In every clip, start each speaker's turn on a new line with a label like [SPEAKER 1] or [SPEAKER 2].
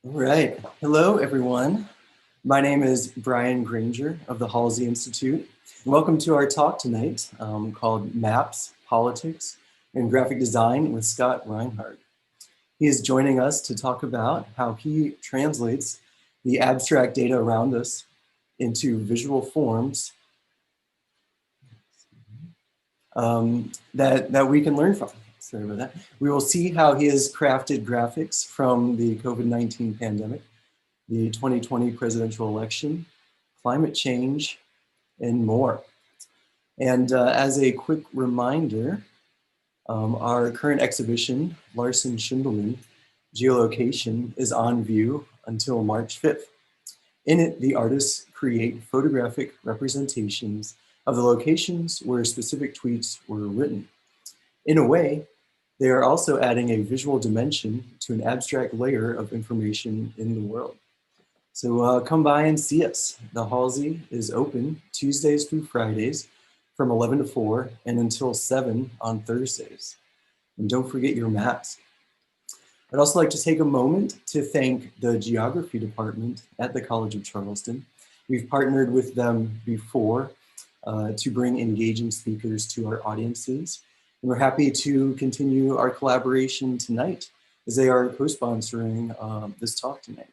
[SPEAKER 1] All right. Hello, everyone. My name is Brian Granger of the Halsey Institute. Welcome to our talk tonight called Maps, Politics, and Graphic Design with Scott Reinhard. He is joining us to talk about how he translates the abstract data around us into visual forms that we can learn from. Sorry about that. We will see how he has crafted graphics from the COVID-19 pandemic, the 2020 presidential election, climate change, and more. And as a quick reminder, our current exhibition, Larson Schindelman, Geolocation, is on view until March 5th. In it, the artists create photographic representations of the locations where specific tweets were written. In a way, they are also adding a visual dimension to an abstract layer of information in the world. So come by and see us. The Halsey is open Tuesdays through Fridays from 11 to 4 and until 7 on Thursdays. And don't forget your mask. I'd also like to take a moment to thank the Geography Department at the College of Charleston. We've partnered with them before to bring engaging speakers to our audiences. And we're happy to continue our collaboration tonight as they are co-sponsoring this talk tonight.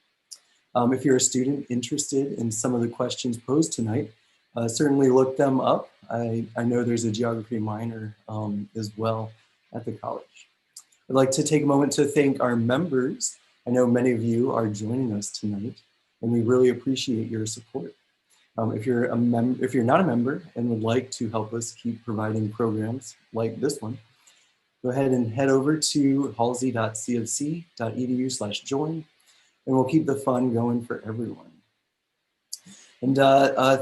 [SPEAKER 1] If you're a student interested in some of the questions posed tonight, certainly look them up. I know there's a geography minor as well at the college. I'd like to take a moment to thank our members. I know many of you are joining us tonight, and we really appreciate your support. If you're not a member and would like to help us keep providing programs like this one, go ahead and head over to halsey.cfc.edu/join, and we'll keep the fun going for everyone. And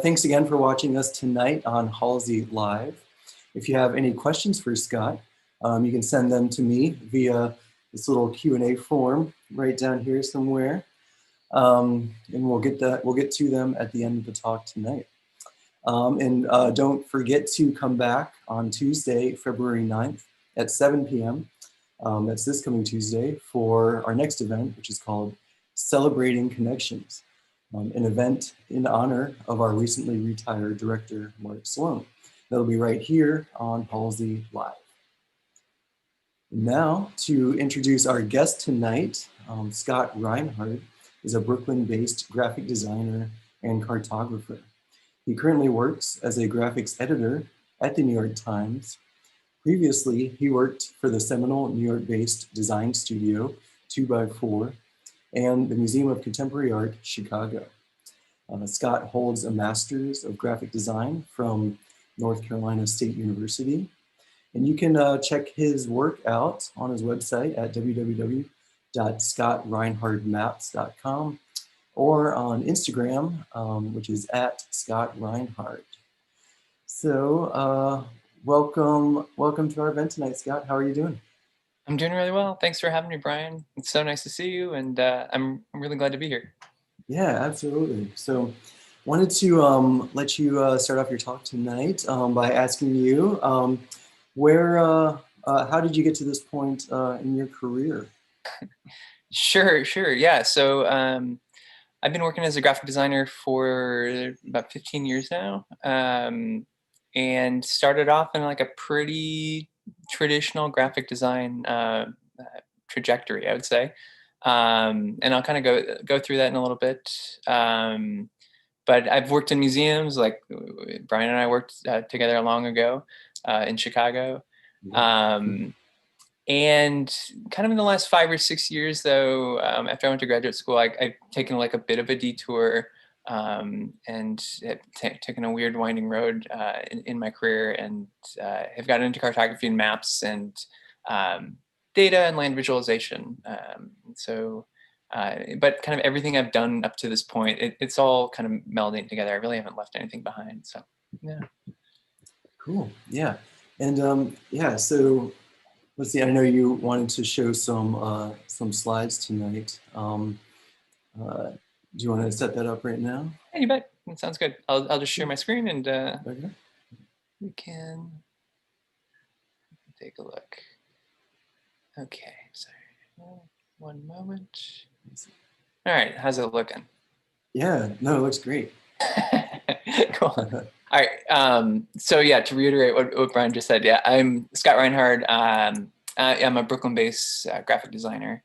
[SPEAKER 1] thanks again for watching us tonight on Halsey Live. If you have any questions for Scott, you can send them to me via this little Q&A form right down here somewhere. And we'll get to them at the end of the talk tonight. And don't forget to come back on Tuesday, February 9th at 7 p.m. That's this coming Tuesday for our next event, which is called Celebrating Connections, an event in honor of our recently retired director, Mark Sloan. That'll be right here on Halsey Live. Now, to introduce our guest tonight, Scott Reinhard is a Brooklyn-based graphic designer and cartographer. He currently works as a graphics editor at the New York Times. Previously, he worked for the seminal New York-based design studio 2x4 and the Museum of Contemporary Art, Chicago. Scott holds a Master's of Graphic Design from North Carolina State University. And you can check his work out on his website at www.scottreinhardmaps.com or on Instagram, which is at Scott Reinhard. So welcome to our event tonight, Scott. How are you doing?
[SPEAKER 2] I'm doing really well. Thanks for having me, Brian. It's so nice to see you, and I'm really glad to be here.
[SPEAKER 1] Yeah, absolutely. So wanted to let you start off your talk tonight by asking you, how did you get to this point in your career?
[SPEAKER 2] Sure. Yeah. So I've been working as a graphic designer for about 15 years now, and started off in like a pretty traditional graphic design trajectory, I would say. And I'll kind of go through that in a little bit. But I've worked in museums, like Brian and I worked together long ago in Chicago. And kind of in the last 5 or 6 years, though, after I went to graduate school, I've taken like a bit of a detour and taken a weird winding road in my career, and have gotten into cartography and maps and data and land visualization. But kind of everything I've done up to this point, it's all kind of melding together. I really haven't left anything behind. So, yeah.
[SPEAKER 1] Cool. Yeah. And so let's see. I know you wanted to show some slides tonight. Do you want to set that up right now?
[SPEAKER 2] Yeah, you bet. That sounds good. I'll just share my screen and
[SPEAKER 1] Okay.
[SPEAKER 2] we can take a look. Okay, sorry. One moment. All right, how's it looking?
[SPEAKER 1] Yeah, no, it looks great.
[SPEAKER 2] Cool. All right. So yeah, to reiterate what Brian just said, yeah, I'm Scott Reinhard. I'm a Brooklyn-based graphic designer,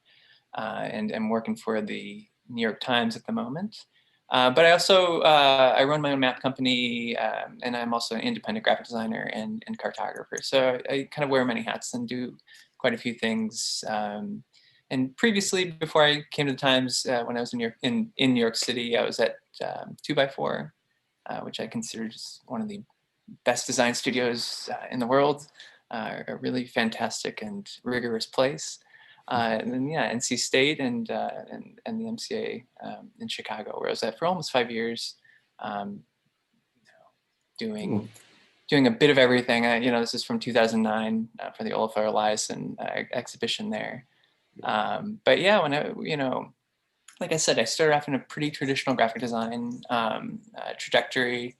[SPEAKER 2] and I'm working for the New York Times at the moment. But I also I run my own map company, and I'm also an independent graphic designer and cartographer. So I kind of wear many hats and do quite a few things. And previously, before I came to the Times, when I was in New York City, I was at 2x4, which I consider just one of the best design studios in the world. A really fantastic and rigorous place. And then yeah, NC State and the MCA in Chicago, where I was at for almost 5 years, um,
[SPEAKER 1] Cool.
[SPEAKER 2] doing a bit of everything. This is from 2009 for the wildfire exhibition there. But yeah, when like I said, I started off in a pretty traditional graphic design trajectory.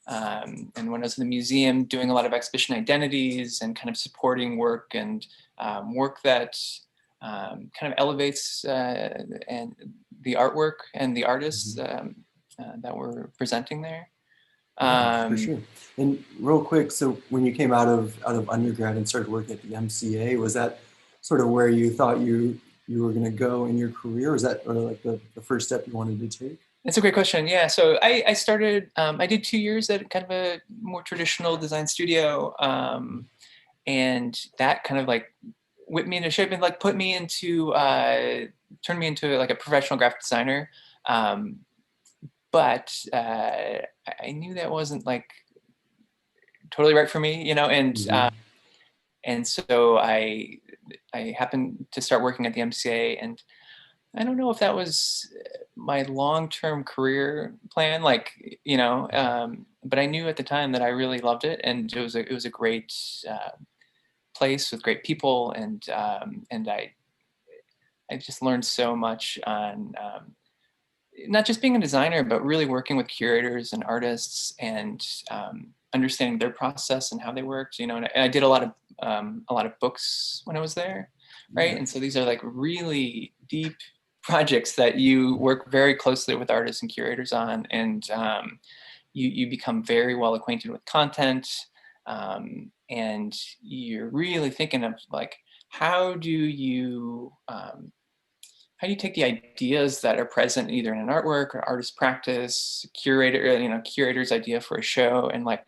[SPEAKER 2] And when I was in the museum, doing a lot of exhibition identities and kind of supporting work and work that kind of elevates and the artwork and the artists that were presenting there.
[SPEAKER 1] Yeah, for sure. And real quick, so when you came out of undergrad and started working at the MCA, was that sort of where you thought you were going to go in your career? Was that like the first step you wanted to take?
[SPEAKER 2] That's a great question. Yeah, so I started, I did 2 years at kind of a more traditional design studio, and that kind of like whipped me into shape and like put me into, turned me into like a professional graphic designer. Um, but I knew that wasn't like totally right for me, and so I happened to start working at the MCA, and I don't know if that was my long-term career plan, but I knew at the time that I really loved it, and it was a great place with great people, and I just learned so much on not just being a designer, but really working with curators and artists and understanding their process and how they worked. And I did a lot of books when I was there, right?
[SPEAKER 1] Yeah.
[SPEAKER 2] And so these are like really deep projects that you work very closely with artists and curators on, and you become very well acquainted with content, and you're really thinking of like how do you take the ideas that are present either in an artwork or artist practice, curator's idea for a show, and like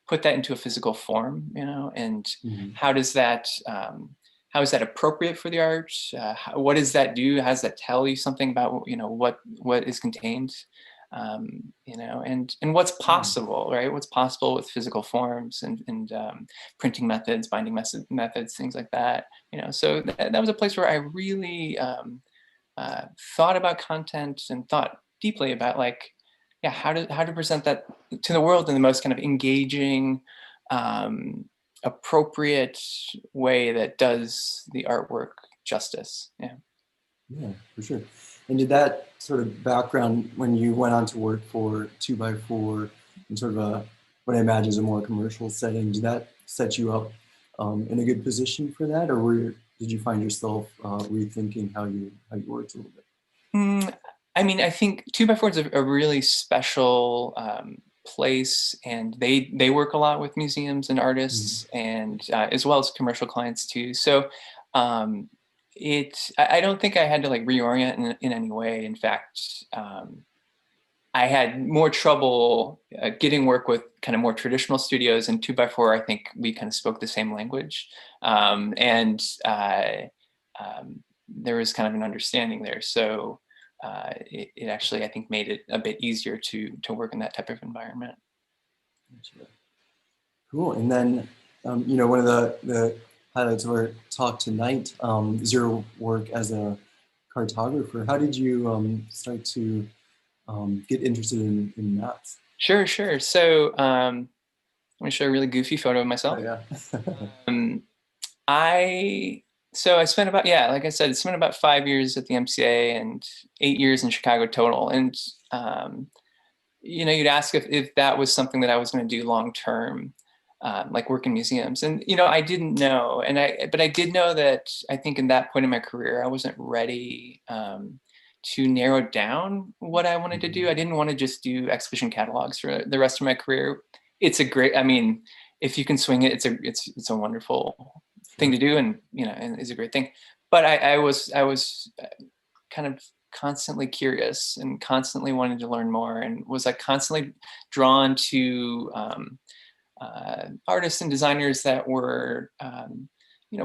[SPEAKER 2] put that into a physical form, and how does that how is that appropriate for the art? What does that do? How does that tell you something about what is contained? And what's possible, right? What's possible with physical forms and printing methods, binding methods, things like that. So that was a place where I really thought about content and thought deeply about yeah, how to present that to the world in the most kind of engaging, appropriate way that does the artwork justice. Yeah.
[SPEAKER 1] Yeah, for sure. And did that sort of background when you went on to work for 2x4 in sort of what I imagine is a more commercial setting, did that set you up in a good position for that, or did you find yourself rethinking how you worked a little bit?
[SPEAKER 2] I mean, I think 2x4 is a really special place, and they work a lot with museums and artists, and as well as commercial clients too. So I don't think I had to like reorient in any way. In fact, I had more trouble getting work with kind of more traditional studios, and 2x4, I think we kind of spoke the same language, and there was kind of an understanding there. So it actually, I think, made it a bit easier to work in that type of environment.
[SPEAKER 1] Cool. And then, one of the highlights of our talk tonight is your work as a cartographer. How did you start to get interested in maps?
[SPEAKER 2] Sure. So I'm going to show a really goofy photo of myself.
[SPEAKER 1] Oh, yeah.
[SPEAKER 2] I spent about, yeah, like I said, I spent about 5 years at the MCA and 8 years in Chicago total. And, you'd ask if that was something that I was going to do long term, like work in museums. And, I didn't know. But I did know that I think in that point in my career, I wasn't ready to to narrow down what I wanted to do. I didn't want to just do expedition catalogs for the rest of my career. It's a great, I mean, if you can swing it, it's a wonderful thing to do, and and is a great thing. But I was kind of constantly curious and constantly wanted to learn more, and was like constantly drawn to artists and designers that were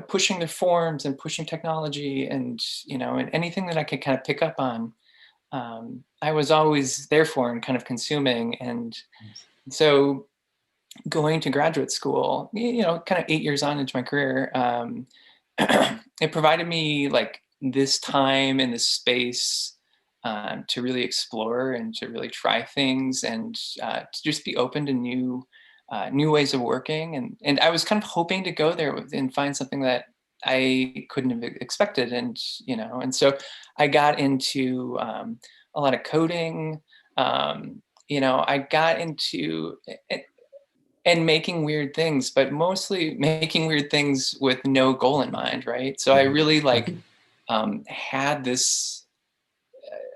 [SPEAKER 2] pushing their forms and pushing technology, and and anything that I could kind of pick up on, I was always there for and kind of consuming. And so going to graduate school, kind of 8 years on into my career, it provided me like this time and this space to really explore and to really try things, and to just be open to new ways of working. And I was kind of hoping to go there and find something that I couldn't have expected. And and so I got into a lot of coding. I got into and making weird things, but mostly making weird things with no goal in mind, right? So I really like had this.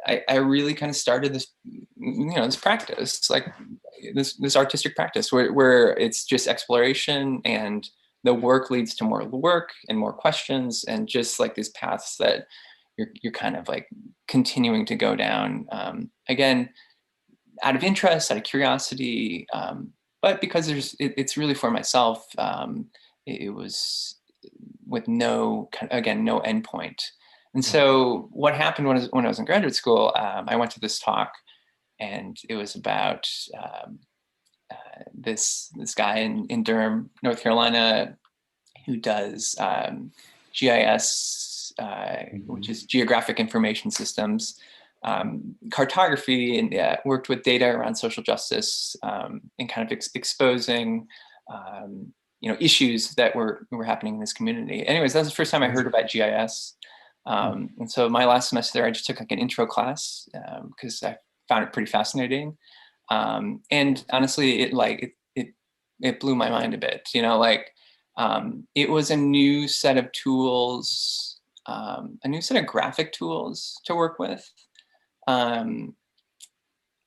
[SPEAKER 2] I really kind of started this, this practice, like this artistic practice where it's just exploration, and the work leads to more work and more questions, and just like these paths that you're kind of like continuing to go down, again, out of interest, out of curiosity, but because it's really for myself. It was with no endpoint. And so what happened when I was in graduate school, I went to this talk, and it was about this guy in Durham, North Carolina, who does GIS, which is Geographic Information Systems, cartography, and worked with data around social justice, and kind of exposing issues that were happening in this community. Anyways, that was the first time I heard about GIS. And so my last semester there, I just took like an intro class because I found it pretty fascinating. And honestly, it blew my mind a bit. It was a new set of tools, a new set of graphic tools to work with. And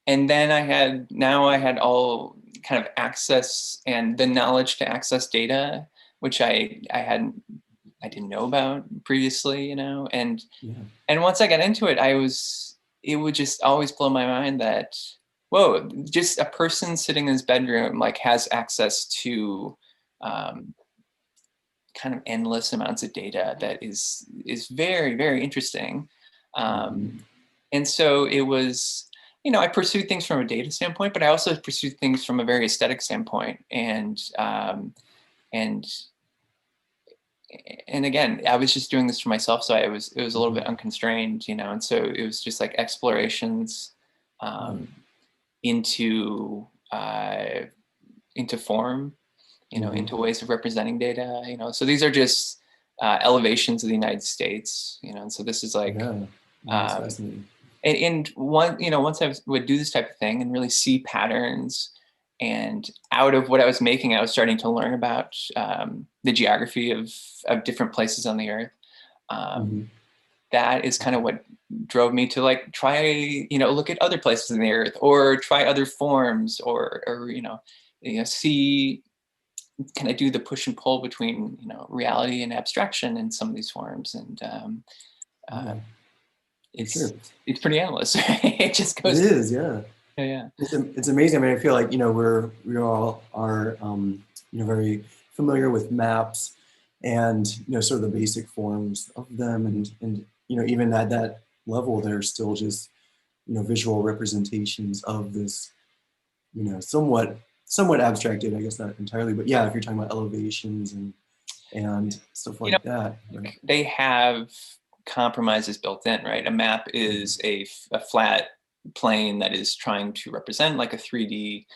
[SPEAKER 2] then I had all kind of access and the knowledge to access data, which I didn't know about previously, and once I got into it, it would just always blow my mind that, whoa, just a person sitting in his bedroom like has access to kind of endless amounts of data that is very, very interesting. And so it was, I pursued things from a data standpoint, but I also pursued things from a very aesthetic standpoint. And again, I was just doing this for myself, so it was a little bit unconstrained, and so it was just like explorations into form, into ways of representing data, So these are just elevations of the United States, and so this is like, and once I would do this type of thing and really see patterns, and out of what I was making, I was starting to learn about the geography of different places on the earth. That is kind of what drove me to like try, look at other places on the earth, or try other forms, or see, can I do the push and pull between reality and abstraction in some of these forms, and it's pretty endless. It just goes.
[SPEAKER 1] It is, yeah.
[SPEAKER 2] Yeah.
[SPEAKER 1] It's amazing. I mean, I feel like, we all are, very familiar with maps and, sort of the basic forms of them. And even at that level, they're still just, visual representations of this, somewhat abstract data, I guess not entirely, but yeah, if you're talking about elevations and stuff like that. Right?
[SPEAKER 2] They have compromises built in, right? A map is a flat plane that is trying to represent like a 3D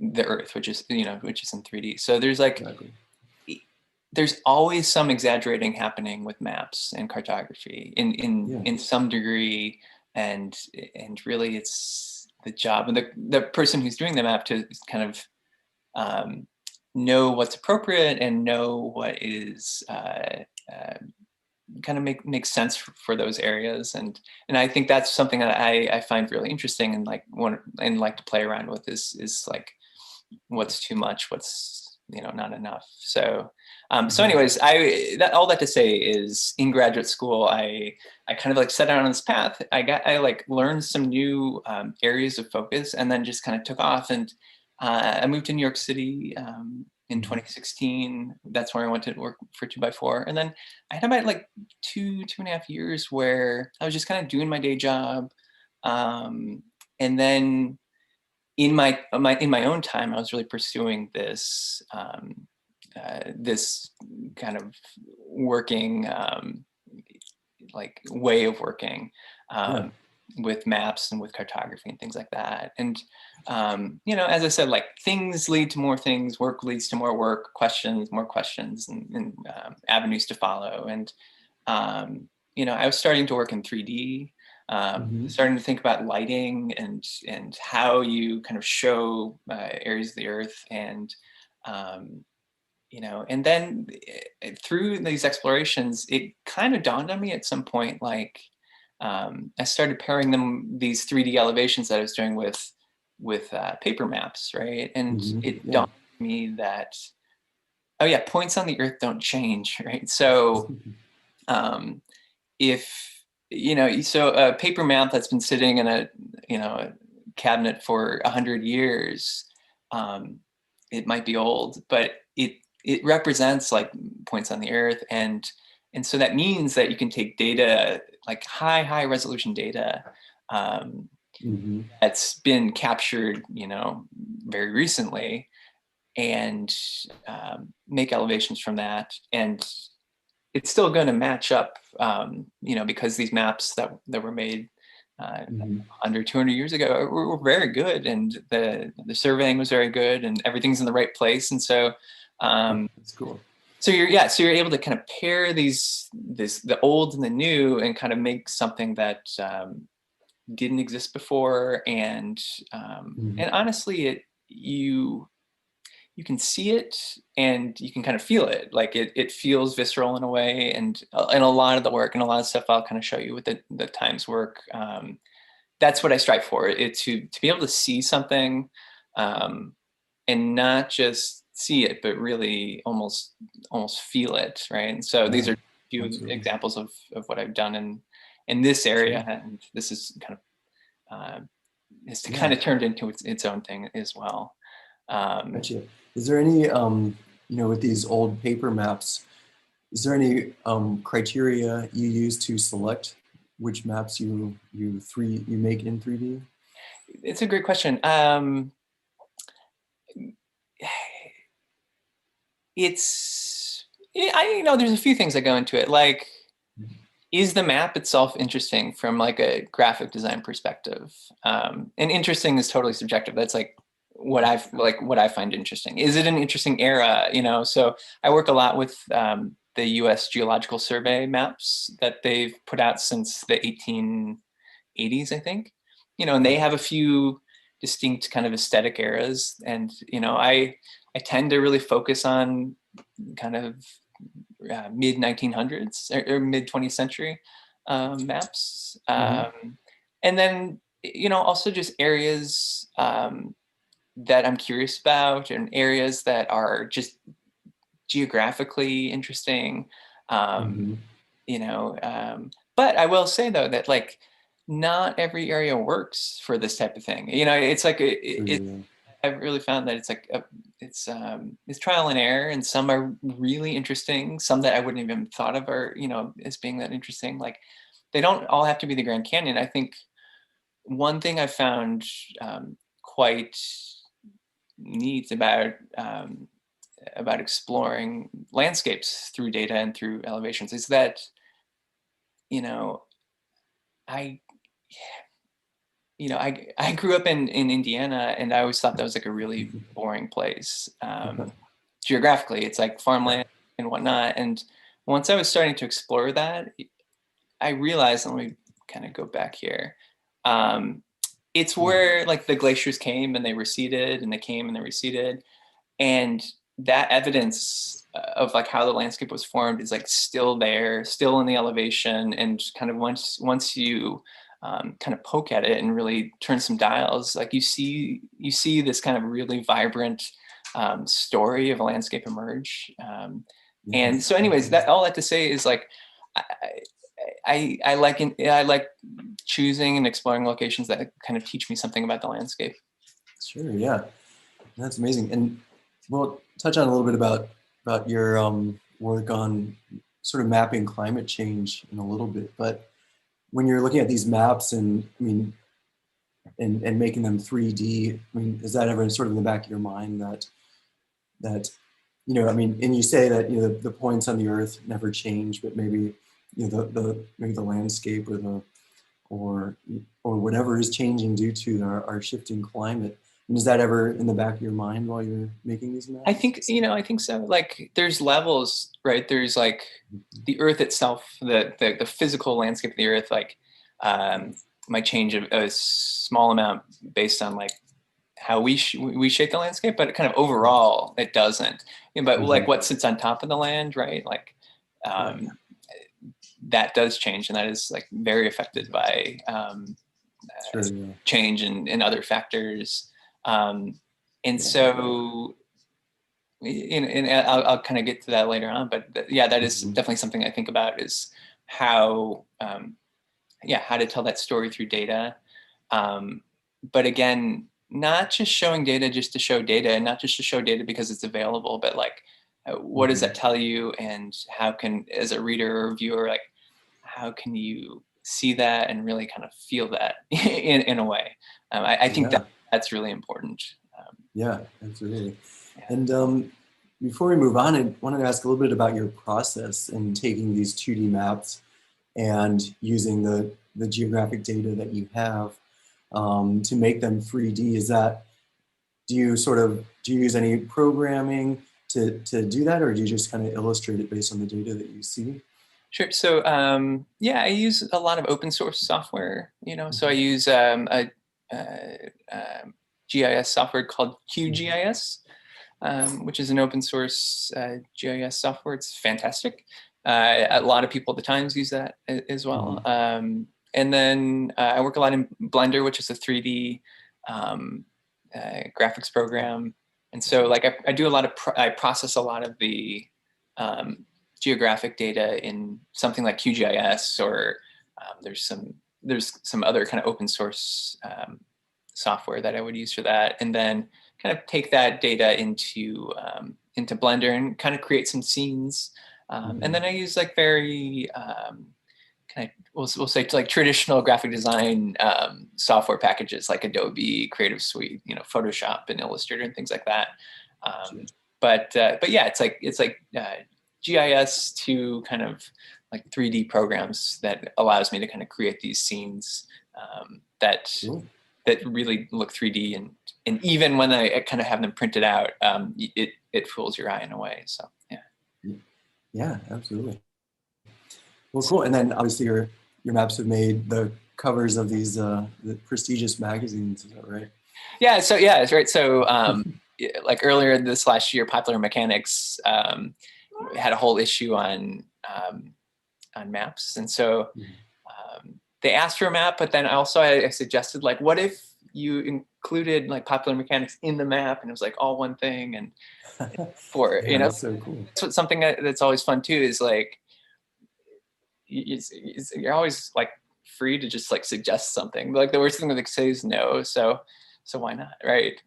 [SPEAKER 2] the Earth, which is in 3D. So there's like there's always some exaggerating happening with maps and cartography in some degree, and really it's the job and the person who's doing the map to kind of know what's appropriate and know what is kind of make sense for those areas. And I think that's something that I find really interesting and like to play around with is like what's too much, what's, you know, not enough. So so anyways, all that to say is in graduate school, I kind of like set out on this path. I like learned some new areas of focus and then just kind of took off. And I moved to New York City in 2016. That's where I went to work for 2x4. And then I had about like two and a half years where I was just kind of doing my day job. And then in my own time, I was really pursuing this this kind of working like way of working with maps and with cartography and things like that. And you know, as I said, like things lead to more things, work leads to more work, more questions, and avenues to follow. And you know, I was starting to work in 3D. Starting to think about lighting and how you kind of show areas of the earth, and you know, and then through these explorations, it kind of dawned on me at some point, like I started pairing these 3D elevations that I was doing with paper maps, right? And it dawned on me that, oh yeah, points on the earth don't change, right? So if you know, so a paper map that's been sitting in a, you know, a cabinet for 100 years, it might be old, but it represents like points on the earth, and so that means that you can take data, like high resolution data, that's been captured, you know, very recently, and make elevations from that, and it's still going to match up, you know, because these maps that were made under 200 years ago were very good, and the surveying was very good, and everything's in the right place. And so
[SPEAKER 1] that's cool.
[SPEAKER 2] So you're able to kind of pair the old and the new and kind of make something that didn't exist before. And honestly, you can see it and you can kind of feel it. Like it feels visceral in a way. And a lot of the work and a lot of stuff I'll kind of show you with the Times work. That's what I strive for, it to be able to see something and not just see it, but really almost feel it, right? And so these are a few examples of what I've done in this area, and this is kind of kind of turned into its own thing as well.
[SPEAKER 1] Gotcha. Is there any, you know, with these old paper maps, is there any criteria you use to select which maps you make in 3D?
[SPEAKER 2] It's a great question. You know, there's a few things that go into it. Like, is the map itself interesting from like a graphic design perspective? And interesting is totally subjective. That's like what I find interesting. Is it an interesting era? You know, so I work a lot with the U.S. Geological Survey maps that they've put out since the 1880s, I think. You know, and they have a few distinct kind of aesthetic eras, and you know, I tend to really focus on kind of mid 1900s or mid 20th century maps, and then you know, also just areas that I'm curious about, and areas that are just geographically interesting, you know. But I will say though that like not every area works for this type of thing. You know, it's like I've really found that it's like it's trial and error, and some are really interesting, some that I wouldn't even thought of are, you know, as being that interesting. Like they don't all have to be the Grand Canyon. I think one thing I found quite neat about exploring landscapes through data and through elevations is that, you know, I grew up in Indiana, and I always thought that was like a really boring place. Geographically, it's like farmland and whatnot. And once I was starting to explore that, I realized, let me kind of go back here. It's where like the glaciers came and they receded, and they came and they receded. And that evidence of like how the landscape was formed is like still there, still in the elevation, and kind of once you kind of poke at it and really turn some dials, like you see this kind of really vibrant story of a landscape emerge. And so, anyways, that all that to say is like I like choosing and exploring locations that kind of teach me something about the landscape.
[SPEAKER 1] Sure, yeah, that's amazing. And we'll touch on a little bit about your work on sort of mapping climate change in a little bit. But when you're looking at these maps and I mean, and making them 3D, I mean, is that ever sort of in the back of your mind that you know, I mean, and you say that, you know, the points on the Earth never change, but maybe, you know, maybe the landscape or whatever is changing due to our shifting climate. And is that ever in the back of your mind while you're making these maps?
[SPEAKER 2] I think, you know, I think so. Like there's levels, right? There's like the Earth itself, the physical landscape of the Earth, like might change a small amount based on like how we shape the landscape, but kind of overall it doesn't. But like what sits on top of the land, right? Like that does change, and that is like very affected by change and other factors. And so, and I'll kind of get to that later on, but yeah, that is definitely something I think about, is how, how to tell that story through data. But again, not just showing data just to show data, and not just to show data because it's available, but like, what does that tell you, and how can, as a reader or viewer, like, how can you see that and really kind of feel that in a way? I think that's really important.
[SPEAKER 1] Yeah, absolutely. And before we move on, I wanted to ask a little bit about your process in taking these 2D maps and using the geographic data that you have to make them 3D. Is that, do you use any programming to do that, or do you just kind of illustrate it based on the data that you see?
[SPEAKER 2] Sure. So I use a lot of open source software. You know, so I use a GIS software called QGIS, which is an open source GIS software. It's fantastic. A lot of people at the Times use that as well. And then I work a lot in Blender, which is a 3D graphics program. And so like I do a lot of, I process a lot of the geographic data in something like QGIS, or there's some other kind of open source software that I would use for that, and then kind of take that data into Blender and kind of create some scenes. And then I use like very kind of, we'll say like traditional graphic design software packages like Adobe Creative Suite, you know, Photoshop and Illustrator and things like that. But yeah, it's like GIS to kind of like 3D programs that allows me to kind of create these scenes that really look 3D, and even when I kind of have them printed out, it fools your eye in a way. So
[SPEAKER 1] yeah, absolutely. Well, cool. And then obviously your maps have made the covers of these the prestigious magazines. Is that right?
[SPEAKER 2] Yeah. So yeah, that's right. So like earlier this last year, Popular Mechanics had a whole issue on maps, and so they asked for a map, but then also I suggested, like, what if you included like Popular Mechanics in the map, and it was like all one thing, and for you know,
[SPEAKER 1] that's so cool.
[SPEAKER 2] That's what, something that's always fun too, is like you're always like free to just like suggest something. Like the worst thing that they say is no, so why not, right?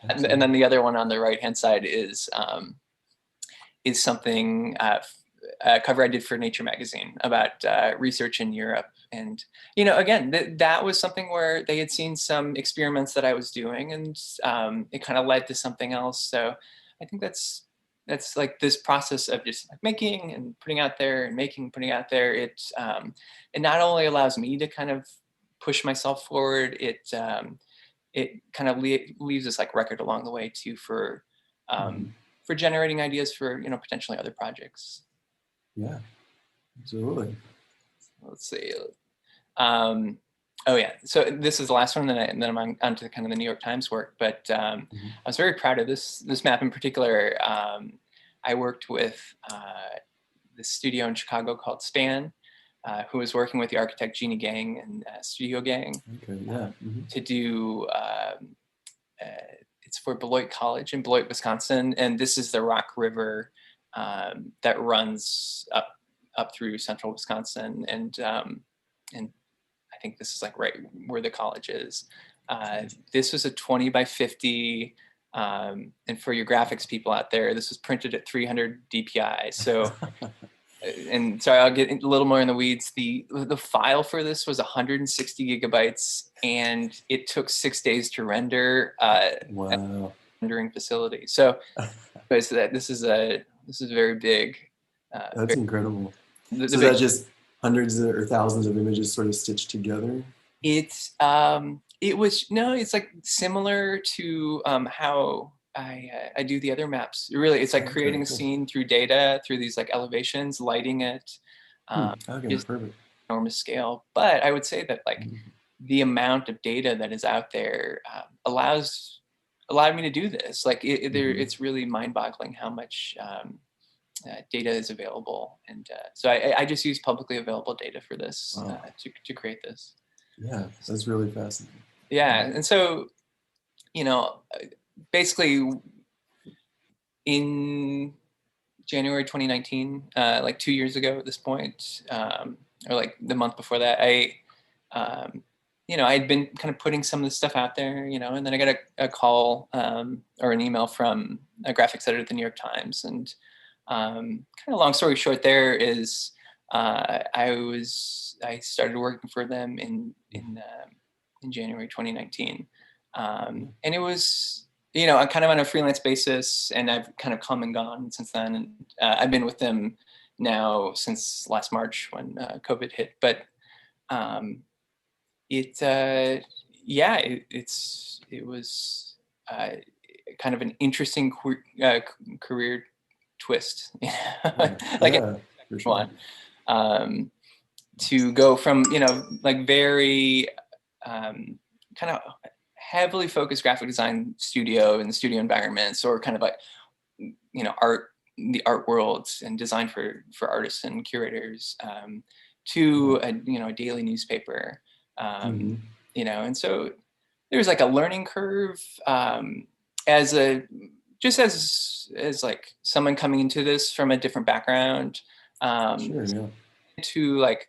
[SPEAKER 2] And then the other one on the right hand side is something a cover I did for Nature magazine about research in Europe. And, you know, again, that was something where they had seen some experiments that I was doing, and it kind of led to something else. So I think that's like this process of just like making and putting out there, and making, putting out there. It not only allows me to kind of push myself forward, it kind of leaves this like record along the way too, for generating ideas for, you know, potentially other projects.
[SPEAKER 1] Yeah, absolutely.
[SPEAKER 2] Let's see. Oh yeah. So this is the last one, and then I'm on to kind of the New York Times work. But I was very proud of this map in particular. I worked with this studio in Chicago called Span, who was working with the architect Jeannie Gang and Studio Gang to do. It's for Beloit College in Beloit, Wisconsin, and this is the Rock River that runs up through central Wisconsin, and I think this is like right where the college is. This was a 20 by 50, and for your graphics people out there, this was printed at 300 DPI. So, and sorry, I'll get a little more in the weeds. The file for this was 160 gigabytes, and it took 6 days to render.
[SPEAKER 1] Wow.
[SPEAKER 2] Rendering facility. So, this is very big.
[SPEAKER 1] That's incredible.
[SPEAKER 2] So
[SPEAKER 1] that's just hundreds or thousands of images sort of stitched together?
[SPEAKER 2] It's it's like similar to how I do the other maps. Really, it's like creating a scene through data, through these like elevations, lighting it.
[SPEAKER 1] Just perfect.
[SPEAKER 2] Enormous scale. But I would say that like the amount of data that is out there allowed me to do this. Like it's really mind-boggling how much data is available, and so I just use publicly available data for this to create this.
[SPEAKER 1] Yeah, that's really fascinating.
[SPEAKER 2] Yeah, and so basically in January 2019, like 2 years ago at this point, or like the month before that, I'd been kind of putting some of this stuff out there, and then I got a call or an email from a graphics editor at the New York Times, and kind of long story short, there is I started working for them in January 2019, and it was kind of on a freelance basis, and I've kind of come and gone since then, and I've been with them now since last March when COVID hit, but it was kind of an interesting career twist,
[SPEAKER 1] for sure.
[SPEAKER 2] To go from like very kind of heavily focused graphic design studio and studio environments, or kind of like the art world and design for artists and curators, to a daily newspaper, and so there's like a learning curve as like someone coming into this from a different background, to like,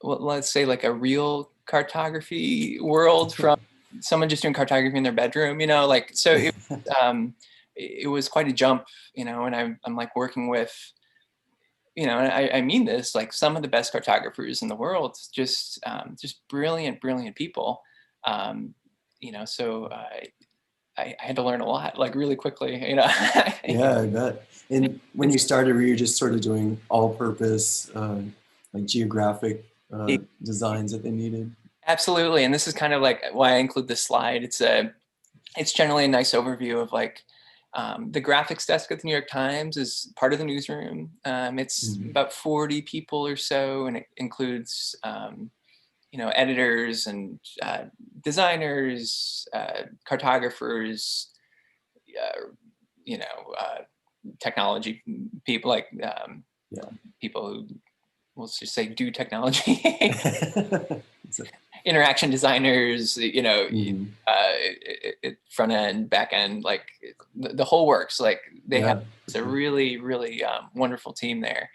[SPEAKER 2] well, let's say like a real cartography world from someone just doing cartography in their bedroom, like, so it was quite a jump, and I'm like working with, and I mean this, like some of the best cartographers in the world, just brilliant people, so I had to learn a lot, like really quickly,
[SPEAKER 1] Yeah, I bet. And when you started, were you just sort of doing all-purpose, like geographic designs that they needed?
[SPEAKER 2] Absolutely, and this is kind of like why I include this slide. It's generally a nice overview of like the graphics desk at the New York Times is part of the newsroom. It's about 40 people or so, and it includes editors and designers, cartographers, technology people, like people who, we'll just say, do technology, interaction designers, front end, back end, like the whole works. Like they have a really, really wonderful team there.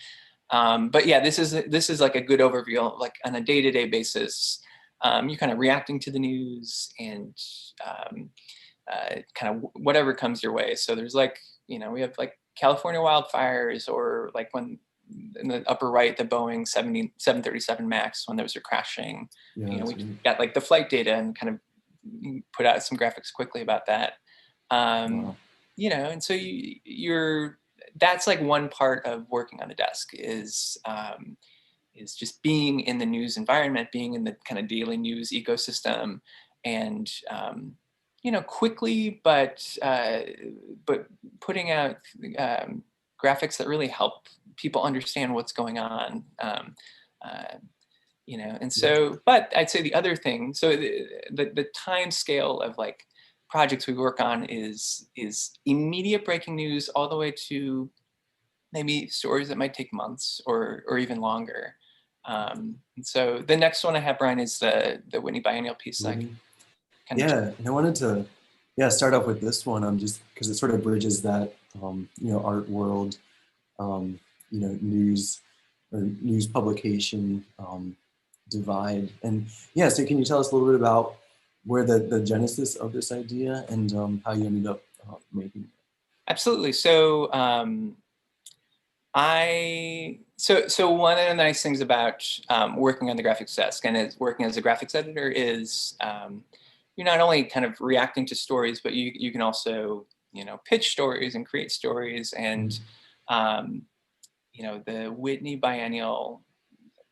[SPEAKER 2] But yeah, this is like a good overview, like on a day-to-day basis. You're kind of reacting to the news and kind of whatever comes your way. So there's like, we have like California wildfires, or like when in the upper right, the Boeing 737 MAX, when those are crashing. We got like the flight data and kind of put out some graphics quickly about that. And so that's like one part of working on the desk is just being in the news environment, being in the kind of daily news ecosystem, and quickly, but putting out graphics that really help people understand what's going on. you know. And
[SPEAKER 1] Yeah.
[SPEAKER 2] so, but I'd say the other thing, so the time scale of like projects we work on is immediate breaking news all the way to maybe stories that might take months or even longer. And so the next one I have, Brian, is the Whitney Biennial piece. Like,
[SPEAKER 1] Whitney.
[SPEAKER 2] kind of.
[SPEAKER 1] Yeah, and I wanted to, yeah, start off with this one. Just because it sort of bridges that, art world, um, news or news publication divide. And yeah, so can you tell us a little bit about where the genesis of this idea and how you ended up making it?
[SPEAKER 2] Absolutely. So so one of the nice things about working on the graphics desk and is working as a graphics editor is you're not only kind of reacting to stories, but you can also pitch stories and create stories. And the Whitney Biennial,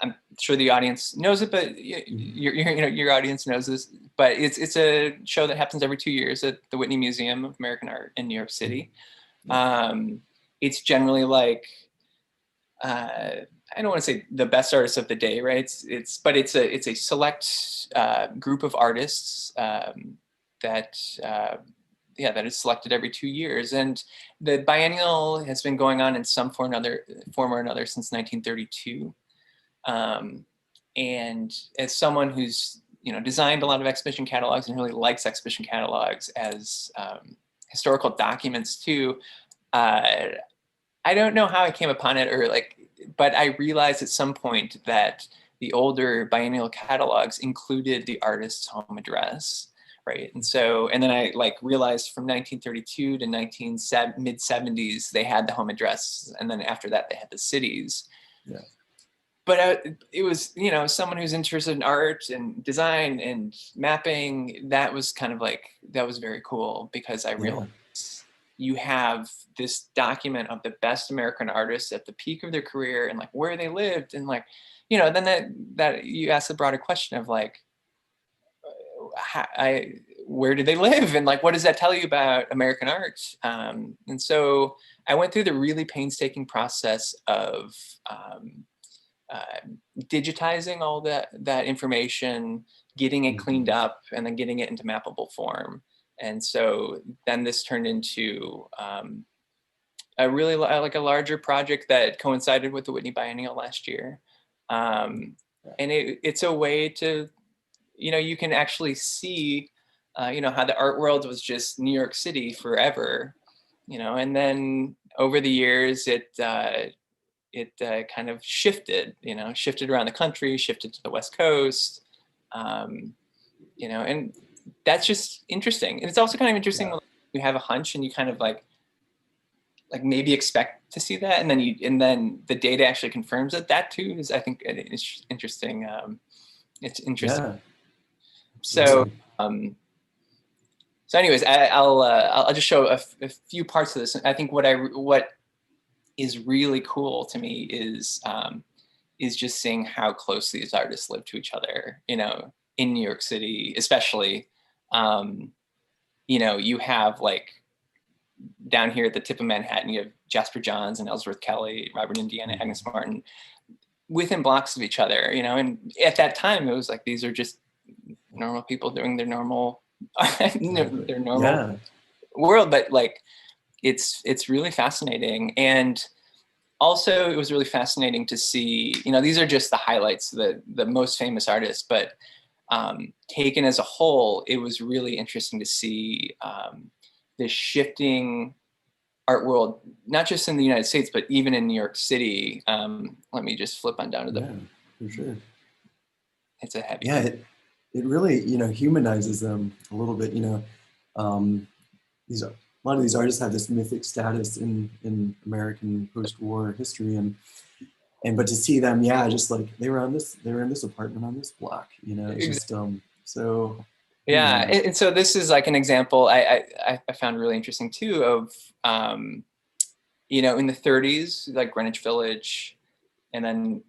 [SPEAKER 2] I'm sure the audience knows it, but your audience knows this. But it's a show that happens every 2 years at the Whitney Museum of American Art in New York City. It's generally like I don't want to say the best artists of the day, right? But it's a select group of artists that that is selected every 2 years, and the biennial has been going on in some form or another since 1932. And as someone who's designed a lot of exhibition catalogs and really likes exhibition catalogs as historical documents too, I don't know how I came upon it but I realized at some point that the older biennial catalogs included the artist's home address, right? And then I realized from 1932 to mid 70s, they had the home address. And then after that, they had the cities.
[SPEAKER 1] Yeah.
[SPEAKER 2] But it was, someone who's interested in art and design and mapping, that was that was very cool because I realized you have this document of the best American artists at the peak of their career and where they lived. And then that you ask the broader question of where did they live? And what does that tell you about American art? And so I went through the really painstaking process of digitizing all that information, getting it cleaned up, and then getting it into mappable form. And so then this turned into a really a larger project that coincided with the Whitney Biennial last year. And it's a way to, you can actually see, how the art world was just New York City forever, and then over the years it kind of shifted, shifted around the country, shifted to the West Coast, and that's just interesting. And it's also kind of interesting when you have a hunch and you kind of maybe expect to see that, and then the data actually confirms it. That too is, I think, it's interesting. It's interesting.
[SPEAKER 1] Yeah.
[SPEAKER 2] So, so anyways, I'll just show a few parts of this. I think what is really cool to me is just seeing how close these artists live to each other, in New York City, especially. You have down here at the tip of Manhattan, you have Jasper Johns and Ellsworth Kelly, Robert Indiana, Agnes Martin, within blocks of each other, and at that time it was these are just normal people doing their normal world, but it's really fascinating. And also it was really fascinating to see, these are just the highlights, the most famous artists, but taken as a whole, it was really interesting to see the shifting art world, not just in the United States, but even in New York City. Let me just flip on down to
[SPEAKER 1] for sure.
[SPEAKER 2] It's a heavy.
[SPEAKER 1] Yeah, it really humanizes them a little bit. A lot of these artists have this mythic status in American post-war history, but to see them, just they were in this apartment on this block, it's just so.
[SPEAKER 2] Yeah, and so this is an example I found really interesting too of, in the 30s, Greenwich Village, and then,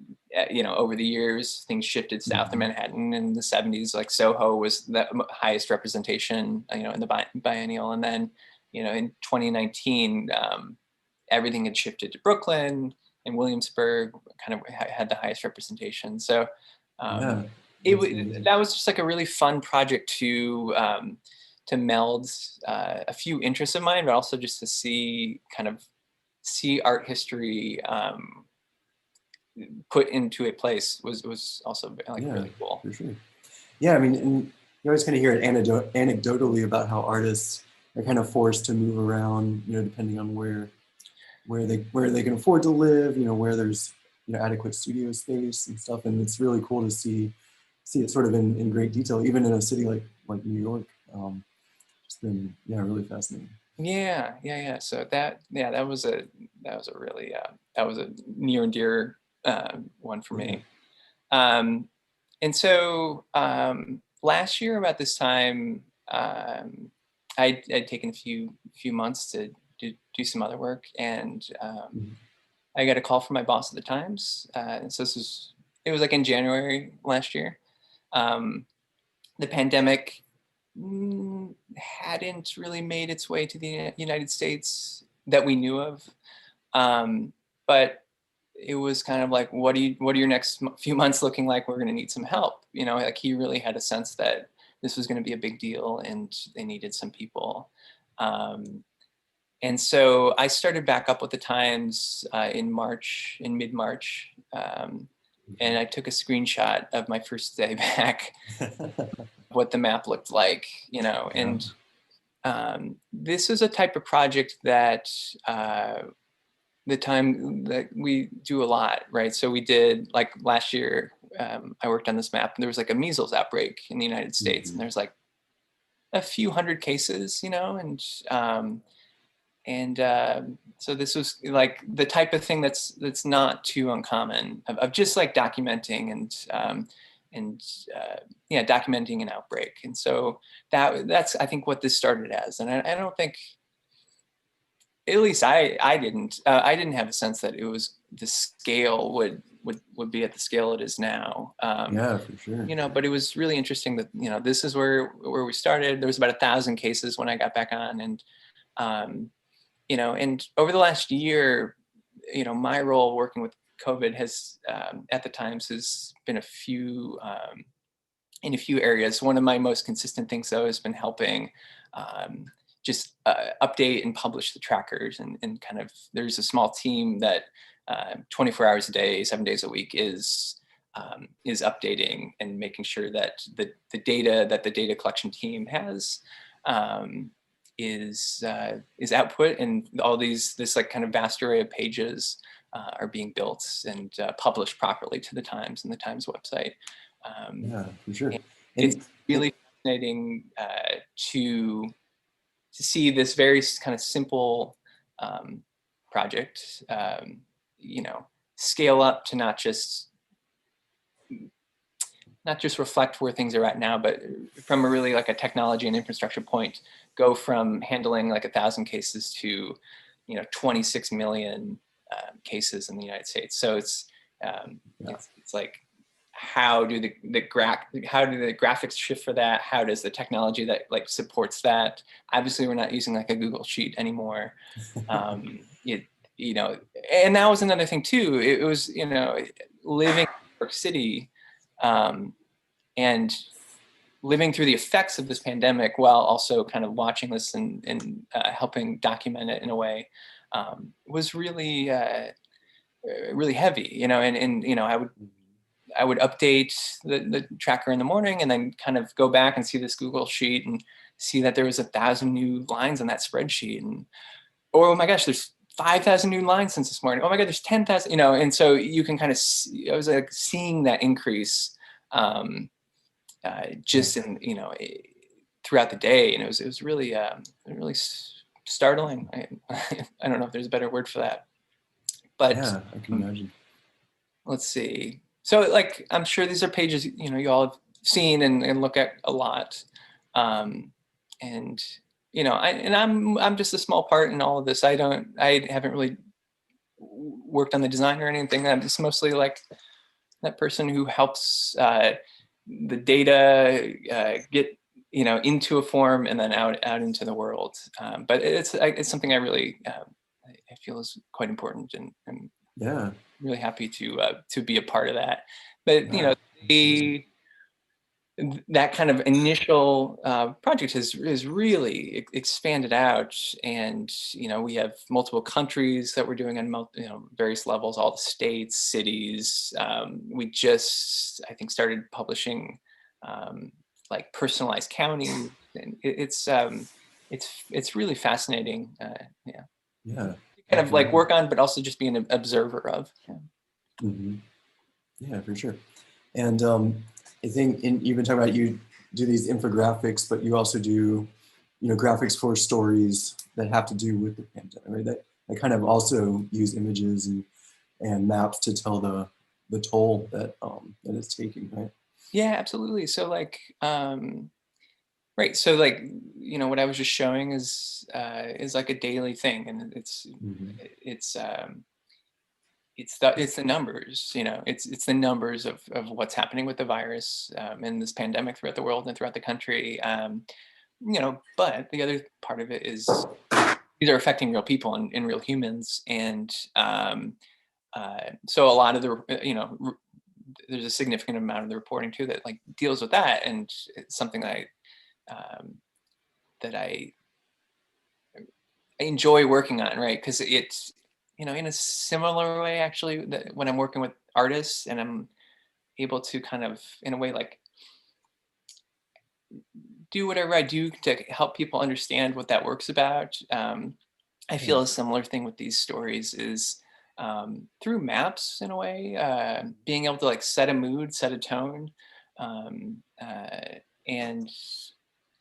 [SPEAKER 2] over the years, things shifted south of Manhattan. In the 70s, Soho was the highest representation, in the biennial. And then, in 2019, everything had shifted to Brooklyn, and Williamsburg kind of had the highest representation. So
[SPEAKER 1] Yeah.
[SPEAKER 2] That was just like a really fun project to meld a few interests of mine, but also just to see art history put into a place was also like really cool.
[SPEAKER 1] For sure. Yeah, I mean, and you always kind of hear it anecdotally about how artists are kind of forced to move around, depending on where they can afford to live, where there's adequate studio space and stuff. And it's really cool to see it sort of in great detail, even in a city like New York. It's been really fascinating.
[SPEAKER 2] Yeah. So that was a really that was a near and dear one for me. And so last year about this time, I'd taken a few months to do some other work, and I got a call from my boss at the Times. And so it was like in January last year. The pandemic hadn't really made its way to the United States that we knew of, but it was kind of like, what are your next few months looking like? We're going to need some help. Like he really had a sense that this was going to be a big deal and they needed some people. And so I started back up with the Times in mid-March. And I took a screenshot of my first day back, what the map looked like, and this is a type of project that the time that we do a lot, right? So we did, like last year, I worked on this map and there was like a measles outbreak in the United States, and there's like a few hundred cases, and so this was like the type of thing that's not too uncommon of just like documenting and documenting an outbreak. And so that's I think what this started as, and I don't think, at least I didn't have a sense that it was the scale would be at the scale it is now.
[SPEAKER 1] Yeah, for sure.
[SPEAKER 2] But it was really interesting that this is where we started. There was about 1,000 cases when I got back on, and and over the last year, my role working with COVID has at the Times has been in a few areas. One of my most consistent things, though, has been helping just update and publish the trackers, and kind of there's a small team that 24 hours a day, 7 days a week is updating and making sure that the data that the data collection team has is output, and all this like kind of vast array of pages are being built and published properly to the Times and the Times website.
[SPEAKER 1] Yeah, for sure.
[SPEAKER 2] It's really fascinating to see this very kind of simple project, scale up to not just reflect where things are at now, but from a really like a technology and infrastructure point, go from handling like 1,000 cases to 26 million cases in the United States. So it's like, how do the graphics shift for that? How does the technology that like supports that? Obviously, we're not using like a Google Sheet anymore. And that was another thing too. It was living in New York City and living through the effects of this pandemic while also kind of watching this and helping document it in a way was really really heavy. And I would update the tracker in the morning and then kind of go back and see this Google Sheet and see that there was 1,000 new lines on that spreadsheet, and oh my gosh, there's 5,000 new lines since this morning. Oh my God, there's 10,000. And so you can kind of I was like seeing that increase just in throughout the day, and it was really really startling. I don't know if there's a better word for that, but
[SPEAKER 1] yeah, I can imagine.
[SPEAKER 2] Let's see. So like, I'm sure these are pages, you all have seen and look at a lot. And, I'm just a small part in all of this. I haven't really worked on the design or anything. I'm just mostly like that person who helps the data get, into a form and then out into the world. But it's something I really, I feel is quite important, and
[SPEAKER 1] yeah,
[SPEAKER 2] really happy to be a part of that. But that kind of initial project has really expanded out, and we have multiple countries that we're doing on various levels, all the states, cities. We just, I think, started publishing like personalized counties, and it's really fascinating.
[SPEAKER 1] Yeah.
[SPEAKER 2] Kind of like work on, but also just be an observer of.
[SPEAKER 1] Yeah, for sure. And I think you've been talking about, you do these infographics, but you also do, graphics for stories that have to do with the pandemic, right? That kind of also use images and maps to tell the toll that that it's taking, right?
[SPEAKER 2] Yeah, absolutely. So like, right. So like, what I was just showing is like a daily thing, and it's the numbers, it's the numbers of what's happening with the virus and this pandemic throughout the world and throughout the country. But the other part of it is these are affecting real people and real humans, and so a lot of there's a significant amount of the reporting too that like deals with that, and it's something that I enjoy working on, right? Because it's in a similar way actually, that when I'm working with artists and I'm able to kind of in a way like do whatever I do to help people understand what that work's about. I feel a similar thing with these stories is through maps in a way, being able to like set a mood, set a tone, um, and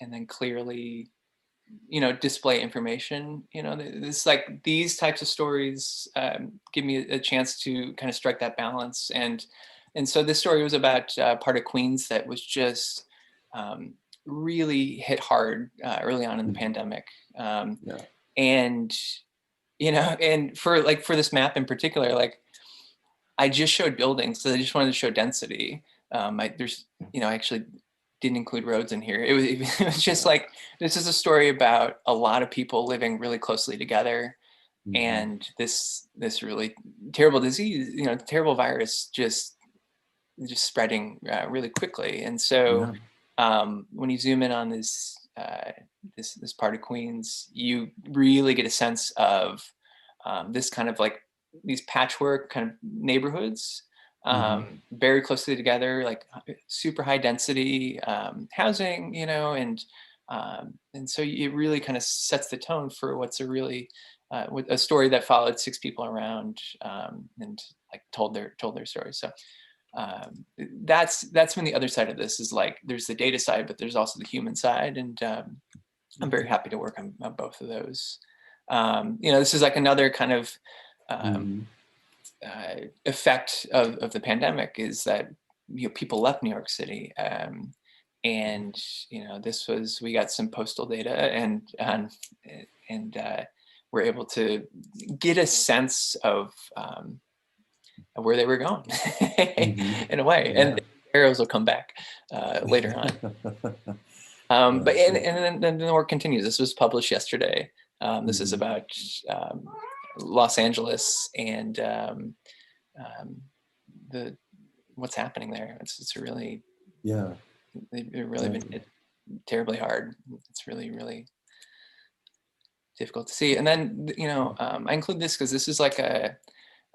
[SPEAKER 2] then clearly display information. This like these types of stories give me a chance to kind of strike that balance. And so this story was about part of Queens that was just really hit hard early on in the pandemic. And and for this map in particular, like I just showed buildings, so I just wanted to show density. I actually didn't include roads in here. It was just like, this is a story about a lot of people living really closely together, and this really terrible disease, terrible virus just spreading really quickly. And so when you zoom in on this this part of Queens, you really get a sense of this kind of like these patchwork kind of neighborhoods, very closely together, like super high density housing, and so it really kind of sets the tone for what's a really with a story that followed 6 people around and like told their story. So that's when the other side of this is like, there's the data side, but there's also the human side, and I'm very happy to work on both of those. This is like another kind of effect of the pandemic, is that people left New York City, and we got some postal data, and we're able to get a sense of where they were going in a way, and arrows will come back later on. But and then the work continues. This was published yesterday. This is about Los Angeles and what's happening there. It's really they've really been hit terribly hard. It's really difficult to see. And then I include this because this is like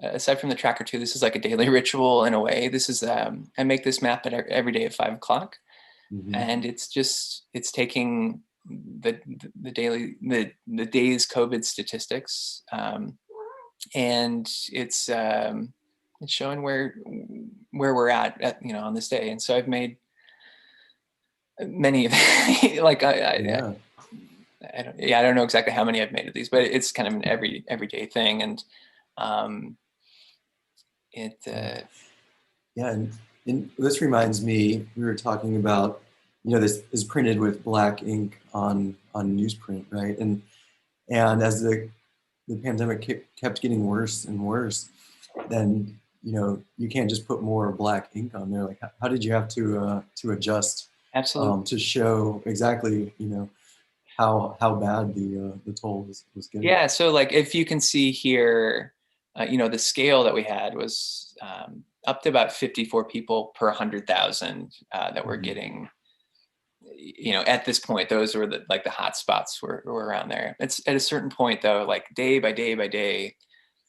[SPEAKER 2] aside from the tracker too, this is like a daily ritual in a way. This is I make this map every day at 5 o'clock, and it's taking the day's COVID statistics, and it's showing where we're at on this day. And so I've made many of like I don't know exactly how many I've made of these, but it's kind of an everyday thing. And
[SPEAKER 1] and this reminds me, we were talking about, this is printed with black ink on newsprint, right? And as the pandemic kept getting worse and worse, then you can't just put more black ink on there. Like, how did you have to adjust?
[SPEAKER 2] Absolutely.
[SPEAKER 1] To show exactly how bad the toll was getting.
[SPEAKER 2] Yeah. So like, if you can see here, the scale that we had was up to about 54 people per 100,000 that were getting, at this point, those were the hot spots were around there. It's at a certain point though, like day by day by day,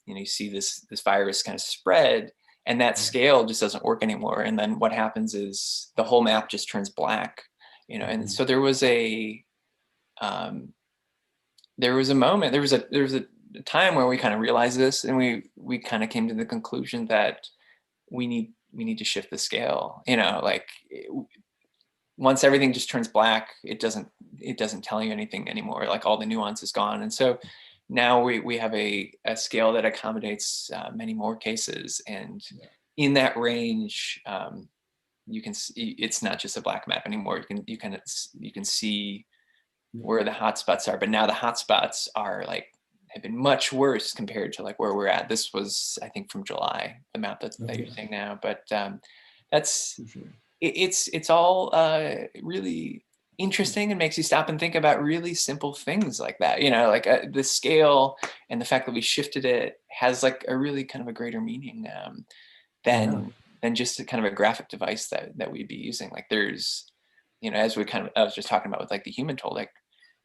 [SPEAKER 2] you see this virus kind of spread, and that scale just doesn't work anymore. And then what happens is the whole map just turns black, and so there was a moment, there was a time where we kind of realized this, and we kind of came to the conclusion that we need to shift the scale. Once everything just turns black, it doesn't tell you anything anymore. Like all the nuance is gone. And so now we have a scale that accommodates many more cases, and in that range, you can see it's not just a black map anymore. You can see where the hotspots are, but now the hotspots are have been much worse compared to where we're at. This was, I think, from July, the map that you're seeing now. But that's it's all really interesting, and makes you stop and think about really simple things like that. The scale and the fact that we shifted it has a really kind of a greater meaning than just a kind of a graphic device that we'd be using. There's, as I was just talking about with the human toll,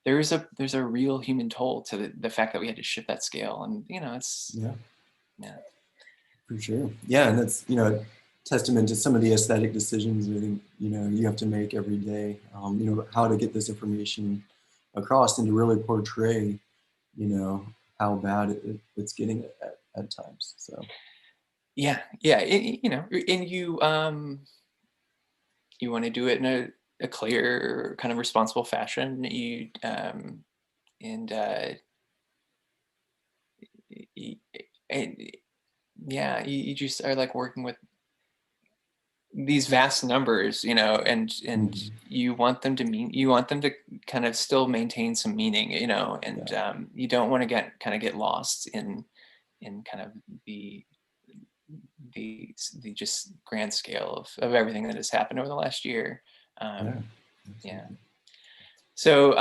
[SPEAKER 2] there's a real human toll to the fact that we had to shift that scale. And it's
[SPEAKER 1] for sure. Yeah, and that's testament to some of the aesthetic decisions I think you have to make every day. How to get this information across and to really portray how bad it's getting at times. So
[SPEAKER 2] yeah, and you want to do it in a clear, kind of responsible fashion. You you just are working with these vast numbers, and you want them to kind of still maintain some meaning, and you don't want to get lost in kind of the just grand scale of everything that has happened over the last year. So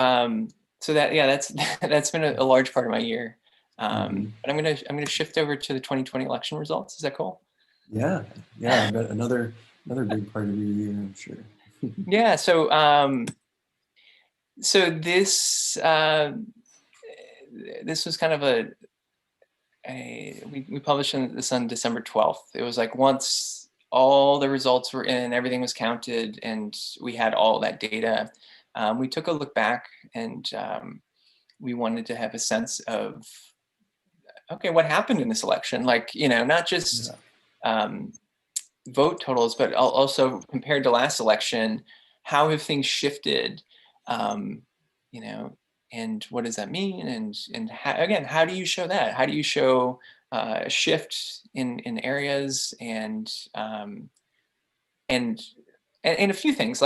[SPEAKER 2] that's been a large part of my year. But I'm gonna shift over to the 2020 election results. Is that cool?
[SPEAKER 1] Yeah. I bet another big part of your year, I'm sure.
[SPEAKER 2] Yeah. So this was kind of we published this on December 12th. It was once all the results were in, everything was counted, and we had all that data. We took a look back, and we wanted to have a sense of, okay, what happened in this election? Not just vote totals, but also compared to last election, how have things shifted? And what does that mean? And how do you show that? How do you show a shift in areas and a few things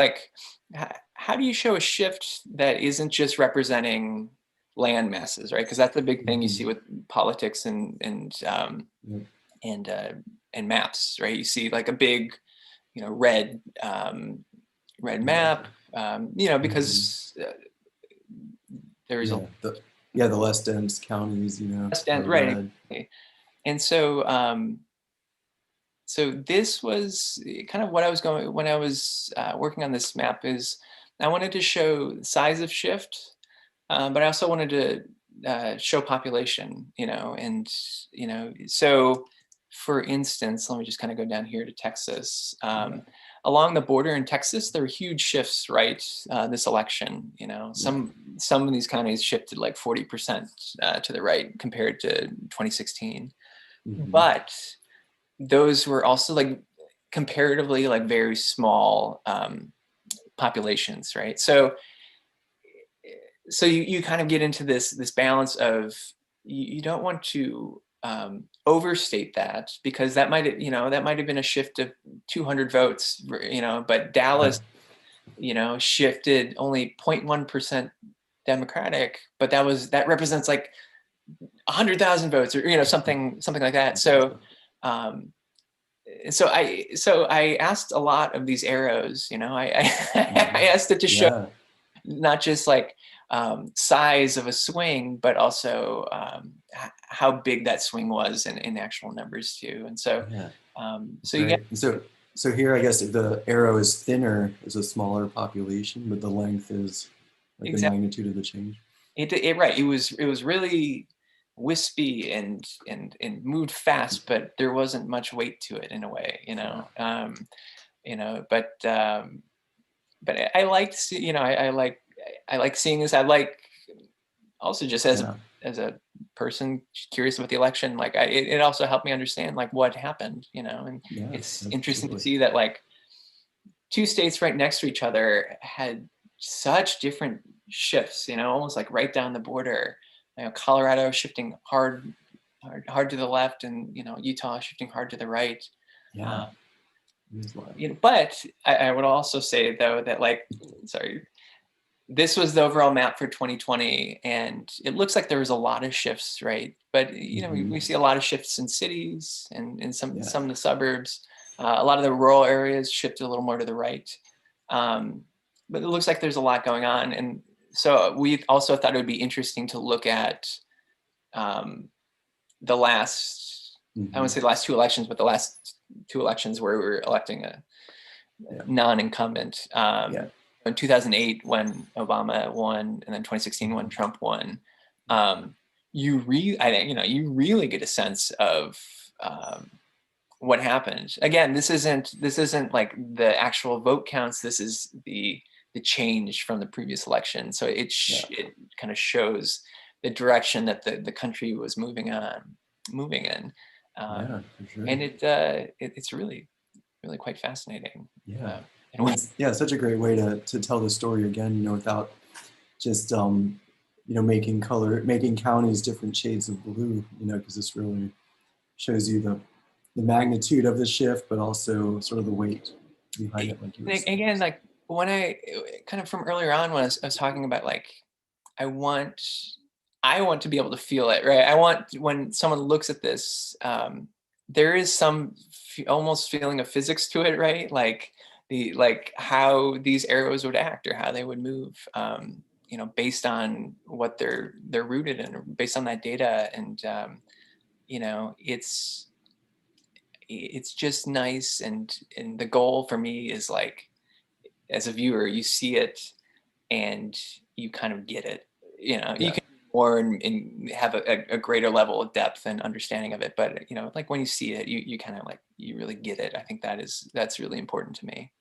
[SPEAKER 2] how do you show a shift that isn't just representing land masses, right? Because that's the big thing you see with politics and maps, right? You see a big, red map, because there's
[SPEAKER 1] the less dense counties,
[SPEAKER 2] less dense, right? And so so this was kind of what I was going when I was working on this map. Is I wanted to show the size of shift, but I also wanted to show population, and so for instance, let me just kind of go down here to Texas. Along the border in Texas, there were huge shifts, right? This election, some of these counties shifted 40% to the right compared to 2016, but those were also comparatively very small populations, right? So you kind of get into this balance of you don't want to overstate that, because that might have been a shift of 200 votes, but Dallas, shifted only 0.1% Democratic, but that represents 100,000 votes, or something like that. So I asked a lot of these arrows, I asked it to show not just size of a swing, but also how big that swing was in actual numbers too. And so,
[SPEAKER 1] Yeah.
[SPEAKER 2] so you get,
[SPEAKER 1] So here, I guess if the arrow is thinner, is a smaller population, but the length is like the
[SPEAKER 2] exactly
[SPEAKER 1] magnitude of the change.
[SPEAKER 2] right. It was really wispy and moved fast, but there wasn't much weight to it in a way, but I liked, I like seeing this. I like also just as a person curious about the election, like it also helped me understand like what happened, and it's interesting to see that like two states right next to each other had such different shifts, almost like right down the border. Colorado shifting hard to the left, and Utah shifting hard to the right.
[SPEAKER 1] Yeah.
[SPEAKER 2] But I would also say though that this was the overall map for 2020, and it looks like there was a lot of shifts, right? But we see a lot of shifts in cities and in some of the suburbs. A lot of the rural areas shifted a little more to the right. But it looks like there's a lot going on, and so we also thought it would be interesting to look at the last, I wouldn't say the last two elections, but the last two elections where we were electing a non-incumbent. In 2008, when Obama won, and then 2016 when Trump won, you really get a sense of what happened. Again, this isn't like the actual vote counts. This is the change from the previous election. So it kind of shows the direction that the country was moving in.
[SPEAKER 1] For sure.
[SPEAKER 2] And it's really quite fascinating.
[SPEAKER 1] Such a great way to tell the story again, without just making counties different shades of blue, because this really shows you the magnitude of the shift, but also sort of the weight behind it. Like you were saying.
[SPEAKER 2] Again, like when I kind of from earlier on when I was talking about like I want to be able to feel it, right? I want when someone looks at this, there is some almost feeling of physics to it, right? Like how these arrows would act or how they would move, based on what they're rooted in, or based on that data. And it's just nice. And the goal for me is like, as a viewer, you see it and you kind of get it. You can do more and have a greater level of depth and understanding of it. But like when you see it, you kind of like you really get it. I think that's really important to me.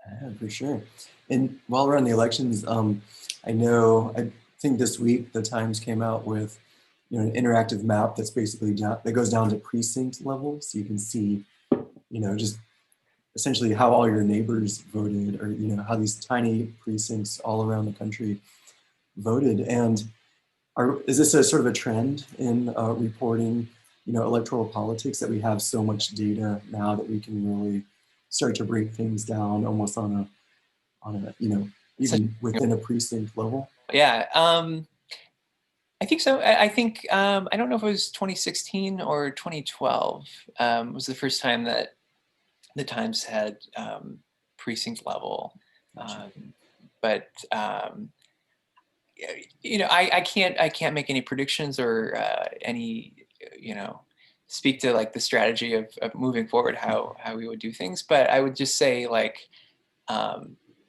[SPEAKER 1] Yeah, for sure. And while we're on the elections, I think this week the Times came out with an interactive map that's basically that goes down to precinct level, so you can see just essentially how all your neighbors voted, or how these tiny precincts all around the country voted. And is this a sort of a trend in reporting electoral politics, that we have so much data now that we can really start to break things down almost on a even within a precinct level?
[SPEAKER 2] Yeah, I think so. I think I don't know if it was 2016 or 2012 was the first time that the Times had precinct level, but I can't make any predictions or any speak to like the strategy of moving forward, how we would do things. But I would just say like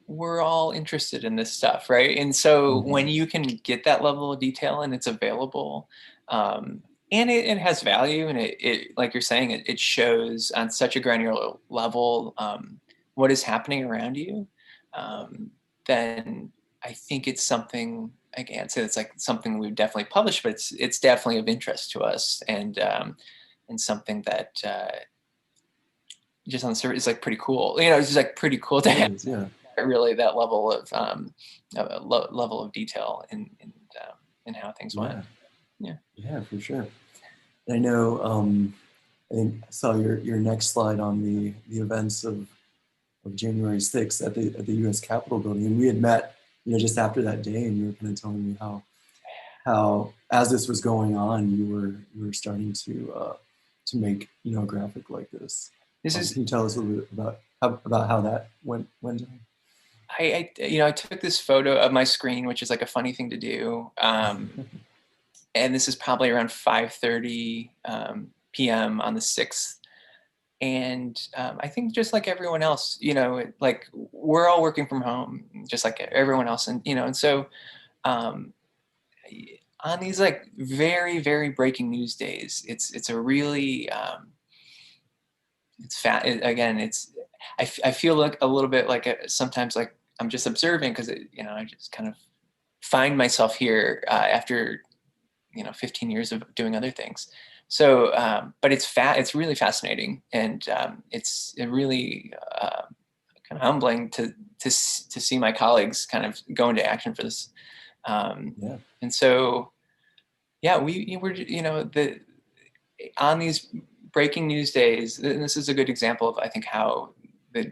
[SPEAKER 2] we're all interested in this stuff, right? And so when you can get that level of detail and it's available, and it has value, and it like you're saying, it shows on such a granular level what is happening around you, then I think it's something, I can't say it's like something we've definitely published, but it's definitely of interest to us, and something that just on the surface is like pretty cool. It's just like pretty cool to have really that level of level of detail in how things went.
[SPEAKER 1] Yeah, for sure. I know. I think I saw your next slide on the events of January 6th at the U.S. Capitol building, and we had met just after that day, and you were kind of telling me how as this was going on, you were starting to make a graphic like this. Can you tell us a little bit about how that went down?
[SPEAKER 2] I took this photo of my screen, which is like a funny thing to do. And this is probably around 5:30 p.m. on the 6th. And I think just like everyone else, like we're all working from home, just like everyone else. And so um, on these like very, very breaking news days, it's a really, again, I feel like a little bit like sometimes like I'm just observing because, I just kind of find myself here after 15 years of doing other things. So, but it's really fascinating, and it's really kind of humbling to see my colleagues kind of go into action for this.
[SPEAKER 1] Yeah.
[SPEAKER 2] And so, yeah, we were, on these breaking news days, and this is a good example of, I think, how the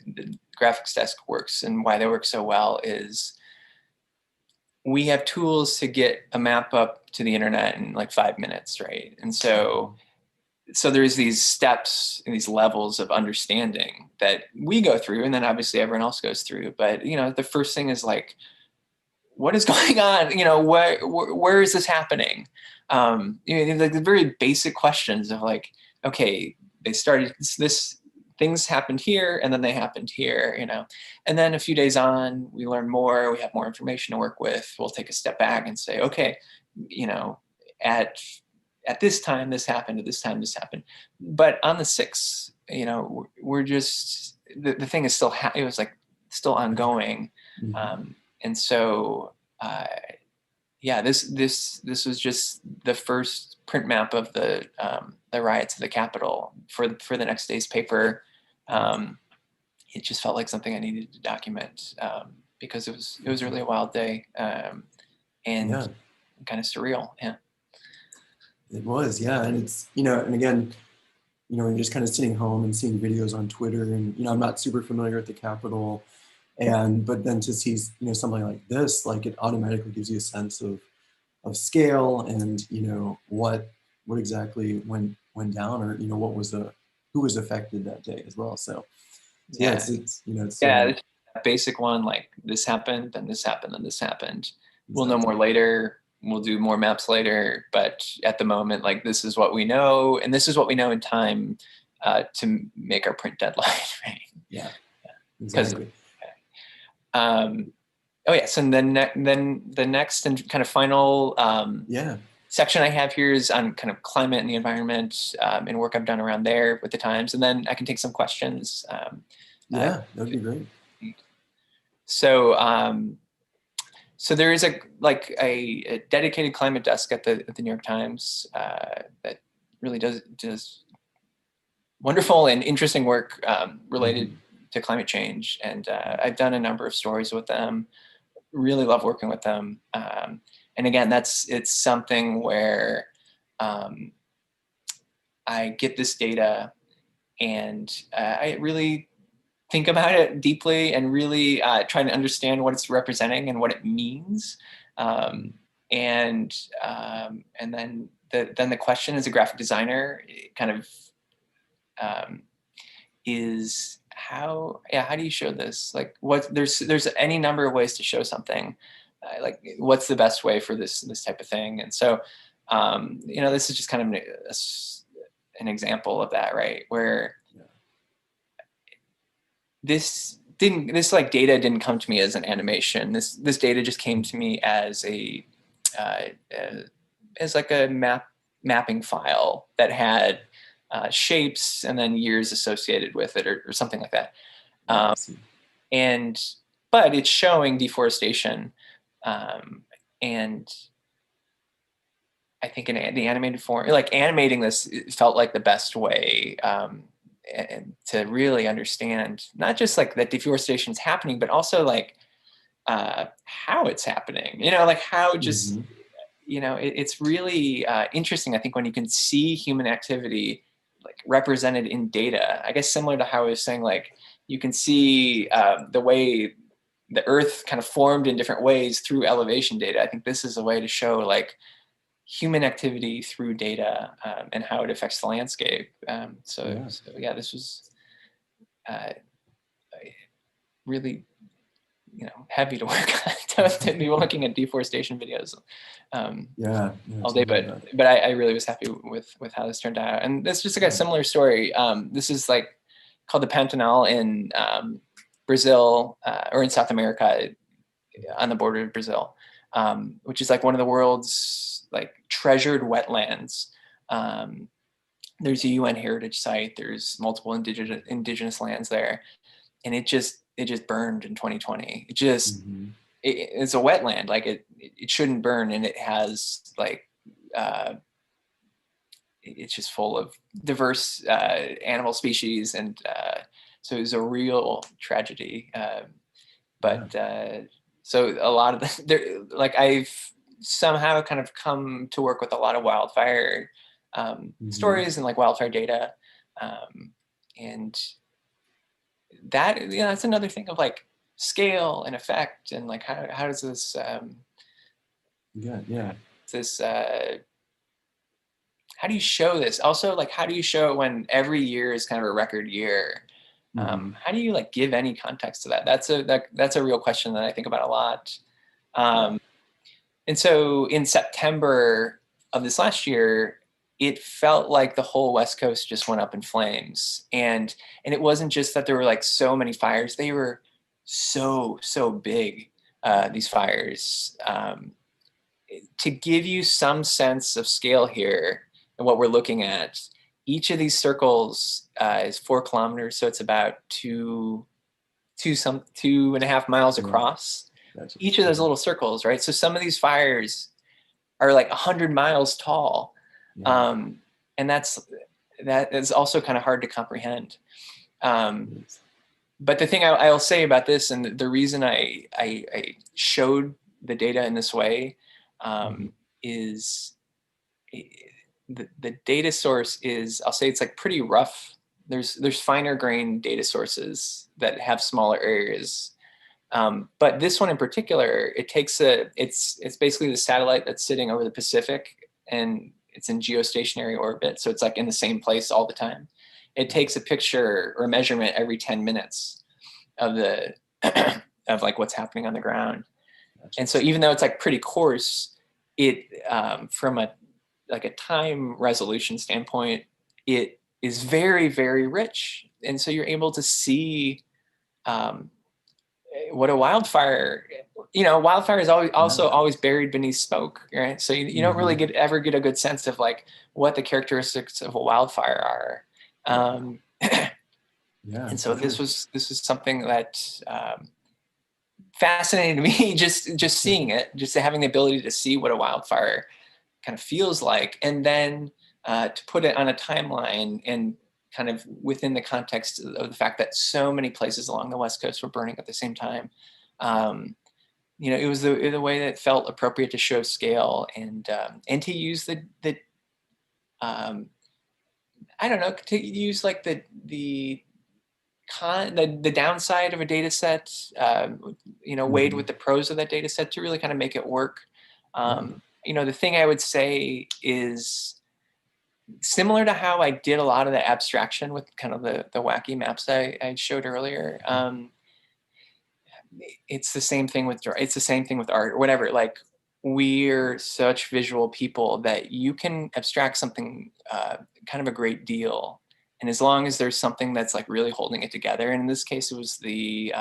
[SPEAKER 2] graphics desk works and why they work so well is we have tools to get a map up to the internet in like 5 minutes, right? And so there's these steps and these levels of understanding that we go through, and then obviously everyone else goes through. But the first thing is like, what is going on? Where is this happening? Like the very basic questions of like, okay, they started this, things happened here, and then they happened here, and then a few days on, we learn more, we have more information to work with. We'll take a step back and say, okay, at this time this happened, at this time this happened. But on the 6th, we're just the thing is still it was like still ongoing.
[SPEAKER 1] Mm-hmm.
[SPEAKER 2] And so yeah, this was just the first print map of the riots at the Capitol for the next day's paper. It just felt like something I needed to document because it was really a wild day, and
[SPEAKER 1] Yeah,
[SPEAKER 2] kind of surreal. Yeah.
[SPEAKER 1] it was. Yeah. And it's, and again, you're just kind of sitting home and seeing videos on Twitter, and, I'm not super familiar with the Capitol. But then to see, something like this, like it automatically gives you a sense of scale and, what exactly went down, or, who was affected that day as well. So yeah,
[SPEAKER 2] Yeah.
[SPEAKER 1] it's
[SPEAKER 2] Yeah, it's a basic one, like this happened, then this happened, then this happened. We'll know
[SPEAKER 1] exactly.
[SPEAKER 2] more later. We'll do more maps later. But at the moment, like this is what we know, and this is what we know in time to make our print deadline, right?
[SPEAKER 1] Yeah,
[SPEAKER 2] Because
[SPEAKER 1] exactly.
[SPEAKER 2] oh yes, and then the next and kind of final
[SPEAKER 1] Yeah,
[SPEAKER 2] section I have here is on kind of climate and the environment and work I've done around there with the Times, and then I can take some questions. Uh,
[SPEAKER 1] yeah, that would be great.
[SPEAKER 2] so so there is a dedicated climate desk at the New York Times that really does wonderful and interesting work related to climate change, and I've done a number of stories with them. Really love working with them, and again, it's something where I get this data and I really think about it deeply and really try to understand what it's representing and what it means. Um, and then the question as a graphic designer kind of um, is how do you show this? Like there's any number of ways to show something. Like what's the best way for this type of thing? And so this is just kind of an example of that, right? Where this like data didn't come to me as an animation. This data just came to me as uh, as like a mapping file that had shapes and then years associated with it, or something like that.
[SPEAKER 1] Yeah, I
[SPEAKER 2] Um,
[SPEAKER 1] see.
[SPEAKER 2] and but it's showing deforestation, and I think in the animated form, like animating this, felt like the best way and to really understand not just like that deforestation is happening, but also like how it's happening. Like how just
[SPEAKER 1] Mm-hmm.
[SPEAKER 2] it's really interesting. I think when you can see human activity like represented in data, I guess similar to how I was saying, like you can see the way the Earth kind of formed in different ways through elevation data. I think this is a way to show like human activity through data and how it affects the landscape.
[SPEAKER 1] Yeah.
[SPEAKER 2] So yeah, this was uh, really heavy to work on to be looking at deforestation videos.
[SPEAKER 1] Yeah,
[SPEAKER 2] All day, but I really was happy with how this turned out. And it's just like a similar story. This is like called the Pantanal in Brazil, or in South America, on the border of Brazil, which is like one of the world's like treasured wetlands. There's a UN heritage site. There's multiple indigenous lands there, and it just burned in 2020. It just it's a wetland. Like it shouldn't burn, and it has like it's just full of diverse animal species, and so it was a real tragedy. So a lot of like I've somehow kind of come to work with a lot of wildfire stories and like wildfire data, and that that's another thing of like scale and effect, and like how does this this how do you show this? Also, like, how do you show it when every year is kind of a record year? How do you like give any context to that? That's a real question that I think about a lot. And so in September of this last year, it felt like the whole West Coast just went up in flames. And it wasn't just that there were like so many fires, they were so big, these fires. To give you some sense of scale here and what we're looking at, each of these circles is 4 kilometers, so it's about 2.5 miles across. Gotcha. Each of those little circles, right? So some of these fires are like 100 miles tall, and that is also kind of hard to comprehend. But the thing I'll say about this, and the reason I showed the data in this way, is the data source is, I'll say it's like pretty rough. There's finer grained data sources that have smaller areas. But this one in particular, it's basically the satellite that's sitting over the Pacific, and it's in geostationary orbit. So it's like in the same place all the time. It takes a picture or measurement every 10 minutes of the, of like what's happening on the ground. And so even though it's like pretty coarse, it, from a time resolution standpoint, it is very, very rich. And so you're able to see, what a wildfire, wildfire is always buried beneath smoke, right? So you don't really ever get a good sense of like what the characteristics of a wildfire are. And so this was something that fascinated me, just seeing it, just having the ability to see what a wildfire kind of feels like, and then to put it on a timeline and kind of within the context of the fact that so many places along the West Coast were burning at the same time. It was the way that felt appropriate to show scale, and to use I don't know, to use like the downside of a data set, weighed with the pros of that data set to really kind of make it work. The thing I would say is similar to how I did a lot of the abstraction with kind of the wacky maps I showed earlier. It's the same thing with art or whatever. Like, we're such visual people that you can abstract something kind of a great deal. And as long as there's something that's like really holding it together, and in this case, it was the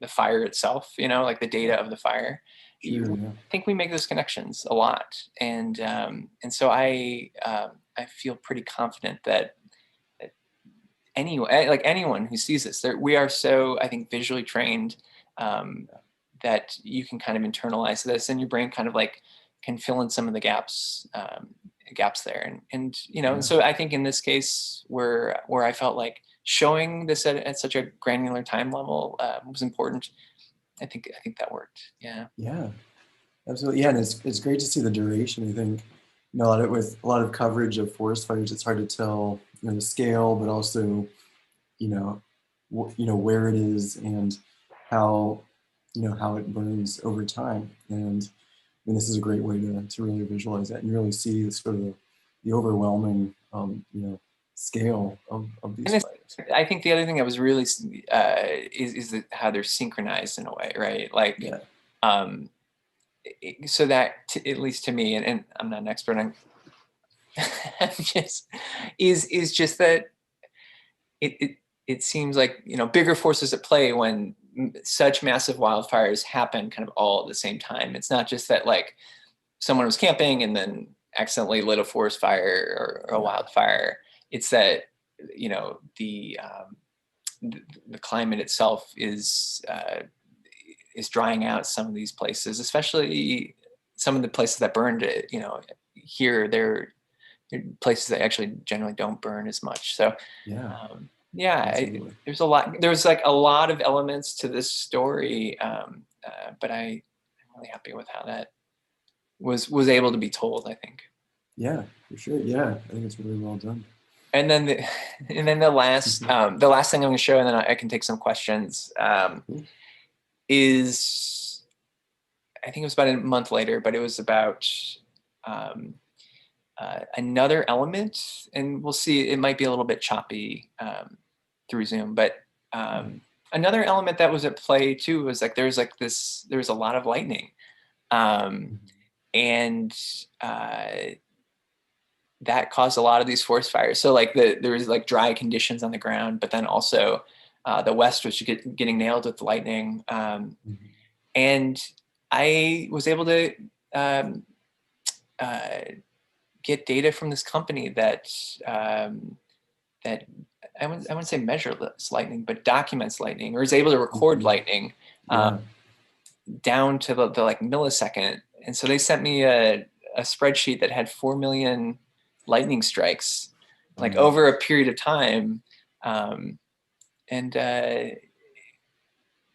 [SPEAKER 2] fire itself, like the data of the fire. I think we make those connections a lot, and so I feel pretty confident that anyone who sees this, we are so, I think, visually trained that you can kind of internalize this, and your brain kind of like can fill in some of the gaps there, and so I think in this case where I felt like showing this at such a granular time level was important. I think that worked.
[SPEAKER 1] Yeah, absolutely. And it's great to see the duration. I think with a lot of coverage of forest fires, it's hard to tell the scale, but also where it is and how it burns over time. And this is a great way to really visualize that and really see sort of the overwhelming scale of these
[SPEAKER 2] And
[SPEAKER 1] fires.
[SPEAKER 2] I think the other thing that was really is how they're synchronized in a way, right? Like,
[SPEAKER 1] Yeah.
[SPEAKER 2] So that at least to me, and I'm not an expert on, just is just that it seems like, you know, bigger forces at play when such massive wildfires happen kind of all at the same time. It's not just that like someone was camping and then accidentally lit a forest fire or a wildfire. It's that, you know, the climate itself is drying out some of these places, especially some of the places that burned. You know, here they're places that actually generally don't burn as much. So
[SPEAKER 1] Yeah.
[SPEAKER 2] yeah,
[SPEAKER 1] Absolutely.
[SPEAKER 2] there's a lot. There's like a lot of elements to this story, but I'm really happy with how that was able to be told, I think.
[SPEAKER 1] Yeah, for sure. Yeah, I think it's really well done.
[SPEAKER 2] And then the and then the last thing I'm going to show, and then I can take some questions.
[SPEAKER 1] Cool.
[SPEAKER 2] Is I think it was about a month later, but it was about another element, and we'll see. It might be a little bit choppy through Zoom, but another element that was at play too was like there was a lot of lightning, and that caused a lot of these forest fires. So like there was like dry conditions on the ground, but then also the West was getting nailed with lightning. And I was able to get data from this company that that I wouldn't say measures lightning, but documents lightning, or is able to record lightning down to the like millisecond. And so they sent me a spreadsheet that had 4 million lightning strikes, like over a period of time, and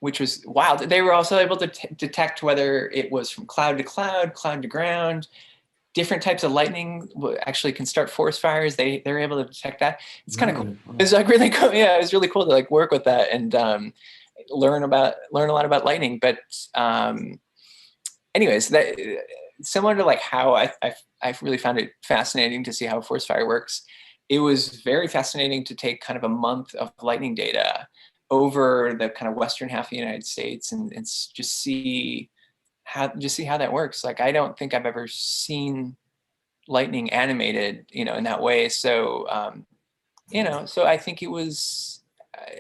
[SPEAKER 2] which was wild. They were also able to detect whether it was from cloud to cloud, cloud to ground. Different types of lightning actually can start forest fires. They're able to detect that. It's kind of cool. It's like really cool. Yeah, it was really cool to like work with that and learn a lot about lightning. But anyways, that similar to like how I really found it fascinating to see how a forest fire works. It was very fascinating to take kind of a month of lightning data over the kind of western half of the United States and just see how that works. Like I don't think I've ever seen lightning animated, you know, in that way. So you know, so I think it was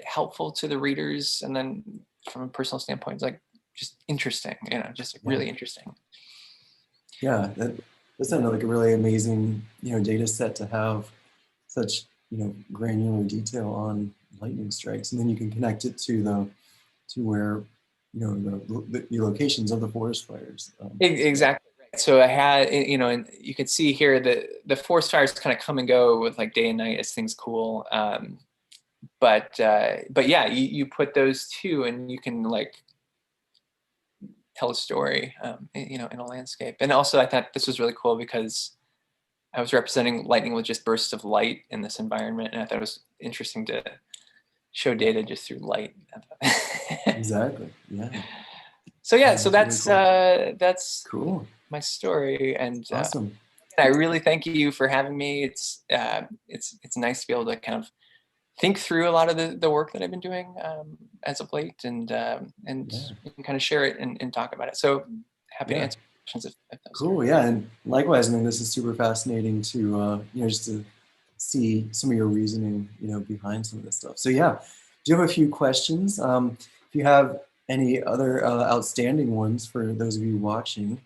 [SPEAKER 2] helpful to the readers, and then from a personal standpoint, it's like just interesting, you know, just really interesting.
[SPEAKER 1] Yeah, that sounded like a really amazing, you know, data set to have such, you know, granular detail on lightning strikes, and then you can connect it to where, you know, the locations of the forest fires.
[SPEAKER 2] Exactly. So I had, you know, and you can see here the forest fires kind of come and go with like day and night as things cool. But yeah, you put those two and you can like tell a story, you know, in a landscape. And also I thought this was really cool because I was representing lightning with just bursts of light in this environment. And I thought it was interesting to show data just through light.
[SPEAKER 1] Exactly. Yeah.
[SPEAKER 2] So yeah, so that's
[SPEAKER 1] really cool.
[SPEAKER 2] that's
[SPEAKER 1] Cool.
[SPEAKER 2] my story, and
[SPEAKER 1] Awesome.
[SPEAKER 2] I really thank you for having me. It's nice to be able to kind of think through a lot of the work that I've been doing as of late, and we can kind of share it and talk about it. So happy to answer questions if those
[SPEAKER 1] cool. Yeah, and likewise, I mean, this is super fascinating to you know, just to see some of your reasoning, you know, behind some of this stuff. So yeah, do you have a few questions? If you have any other outstanding ones for those of you watching,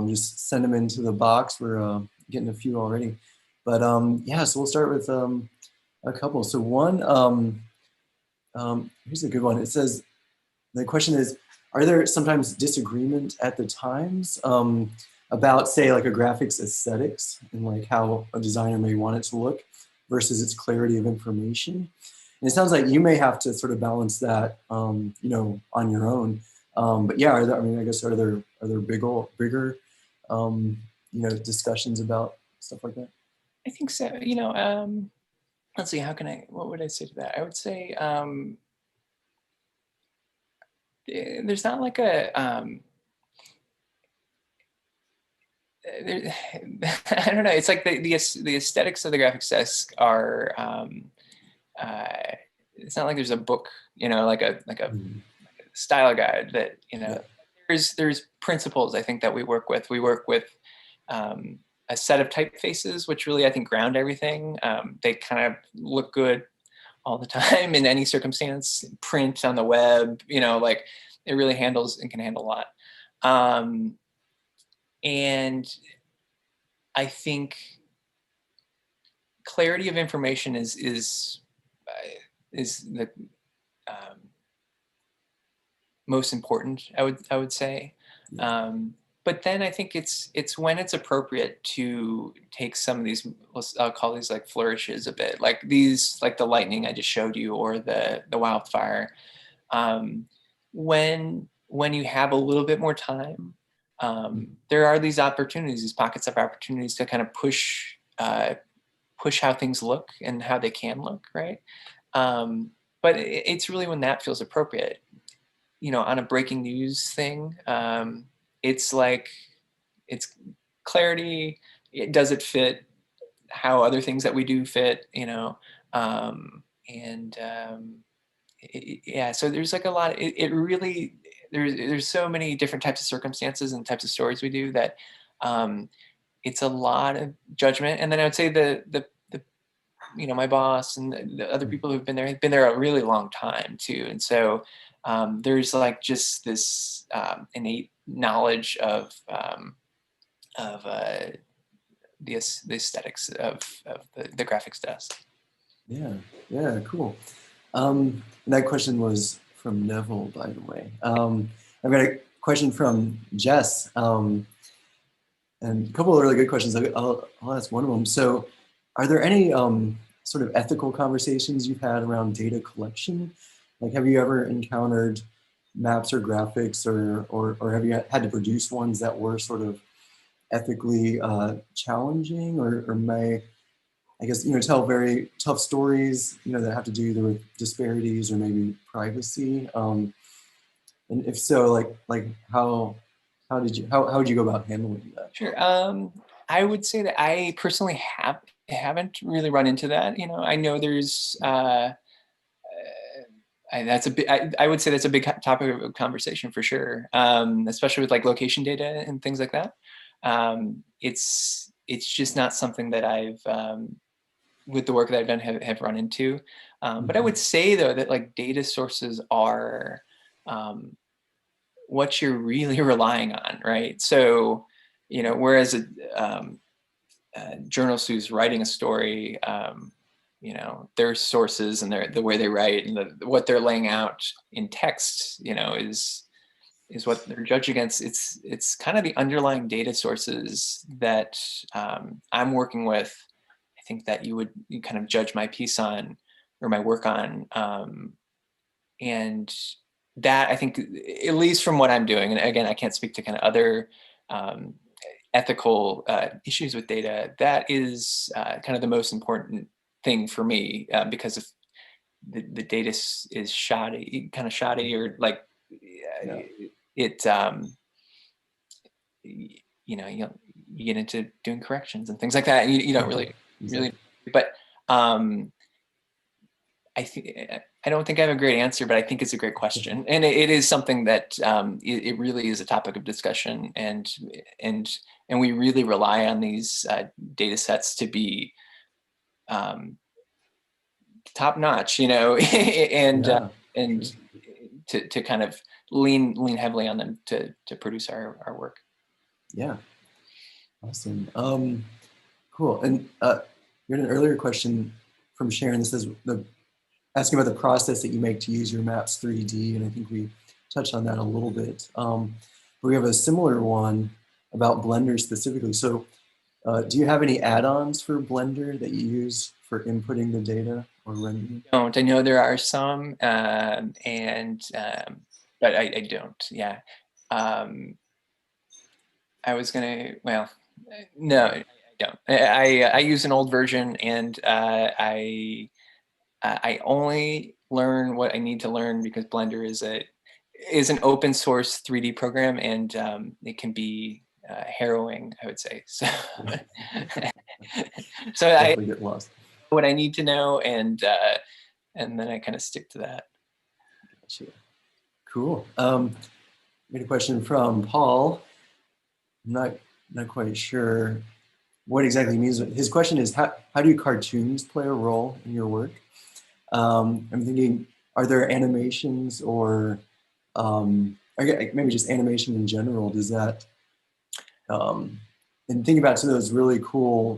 [SPEAKER 1] just send them into the box. We're getting a few already, but yeah, so we'll start with a couple. So one, here's a good one. It says, the question is, are there sometimes disagreement at the times about, say, like a graphic's aesthetics and like how a designer may want it to look versus its clarity of information? And it sounds like you may have to sort of balance that, you know, on your own. But yeah, I mean, I guess are there bigger, you know, discussions about stuff like that?
[SPEAKER 2] I think so. You know, let's see. What would I say to that? I would say there's not like I don't know. It's like the aesthetics of the graphics desk are. Uh, it's not like there's a book, like a
[SPEAKER 1] Mhm.
[SPEAKER 2] style guide that
[SPEAKER 1] Yeah.
[SPEAKER 2] There's principles I think that we work with. We work with a set of typefaces, which really I think ground everything. They kind of look good all the time in any circumstance. Print on the web, like it really handles and can handle a lot. And I think clarity of information is the um, most important. I would say.
[SPEAKER 1] Yeah.
[SPEAKER 2] But then I think it's when it's appropriate to take some of these, I'll call these like flourishes a bit, like the lightning I just showed you, or the wildfire. Um, when you have a little bit more time,
[SPEAKER 1] Mhm.
[SPEAKER 2] there are these opportunities, these pockets of opportunities to kind of push how things look and how they can look, right? Um, but it's really when that feels appropriate. On a breaking news thing, it's like it's clarity. Does it fit how other things that we do fit? And yeah, so there's like a lot. It really there's so many different types of circumstances and types of stories we do that um, it's a lot of judgment. And then I would say the my boss and the other
[SPEAKER 1] Mhm.
[SPEAKER 2] people who've been there have been there a really long time too. And so there's like just this innate knowledge of the aesthetics of the graphics desk.
[SPEAKER 1] Yeah. Yeah. Cool. And that question was from Neville, by the way. I've got a question from Jess, and a couple of really good questions. I'll ask one of them. So, are there any sort of ethical conversations you've had around data collection? Like, have you ever encountered maps or graphics, or have you had to produce ones that were sort of ethically challenging, or may, I guess, tell very tough stories, that have to do either with disparities or maybe privacy. And if so, like how would you go about handling that?
[SPEAKER 2] Sure. I would say that I personally haven't really run into that. I know there's that's a big. I would say that's a big topic of conversation for sure, especially with like location data and things like that. It's just not something that I've with the work that I've done have run into. But I
[SPEAKER 1] Mhm.
[SPEAKER 2] would say though that like data sources are um, what you're really relying on, right? So, whereas a journalist who's writing a story, their sources and the way they write and what they're laying out in text, is what they're judged against. It's kind of the underlying data sources that I'm working with. I think that you kind of judge my piece on or my work on, and that I think, at least from what I'm doing, and again, I can't speak to kind of other um, ethical issues with data. That is kind of the most important thing for me, because if the data is shoddy, kind of shoddy, or like
[SPEAKER 1] Yeah.
[SPEAKER 2] it, you get into doing corrections and things like that. And you don't really,
[SPEAKER 1] Exactly.
[SPEAKER 2] but um, I don't think I have a great answer, but I think it's a great question, and it is something that it really is a topic of discussion, and and we really rely on these data sets to be um, top notch, and
[SPEAKER 1] Yeah.
[SPEAKER 2] and
[SPEAKER 1] Sure.
[SPEAKER 2] to kind of lean heavily on them to produce our work.
[SPEAKER 1] Yeah. Awesome. Cool. And we had an earlier question from Sharon that says asking about the process that you make to use your maps 3D, and I think we touched on that a little bit. But we have a similar one about Blender specifically. So do you have any add-ons for Blender that you use for inputting the data or rendering?
[SPEAKER 2] Don't I know there are some, and but I don't. Yeah. Um, I was gonna. Well, no, I don't. I use an old version, and I only learn what I need to learn because Blender is an open source 3D program, and it can be harrowing, I would say. So, so
[SPEAKER 1] Definitely get lost.
[SPEAKER 2] what I need to know, and then I kind of stick to that.
[SPEAKER 1] Gotcha. Cool. We had a question from Paul. I'm not quite sure what exactly he means. His question is, how do cartoons play a role in your work? I'm thinking, are there animations or maybe just animation in general? Does that, and think about some of those really cool,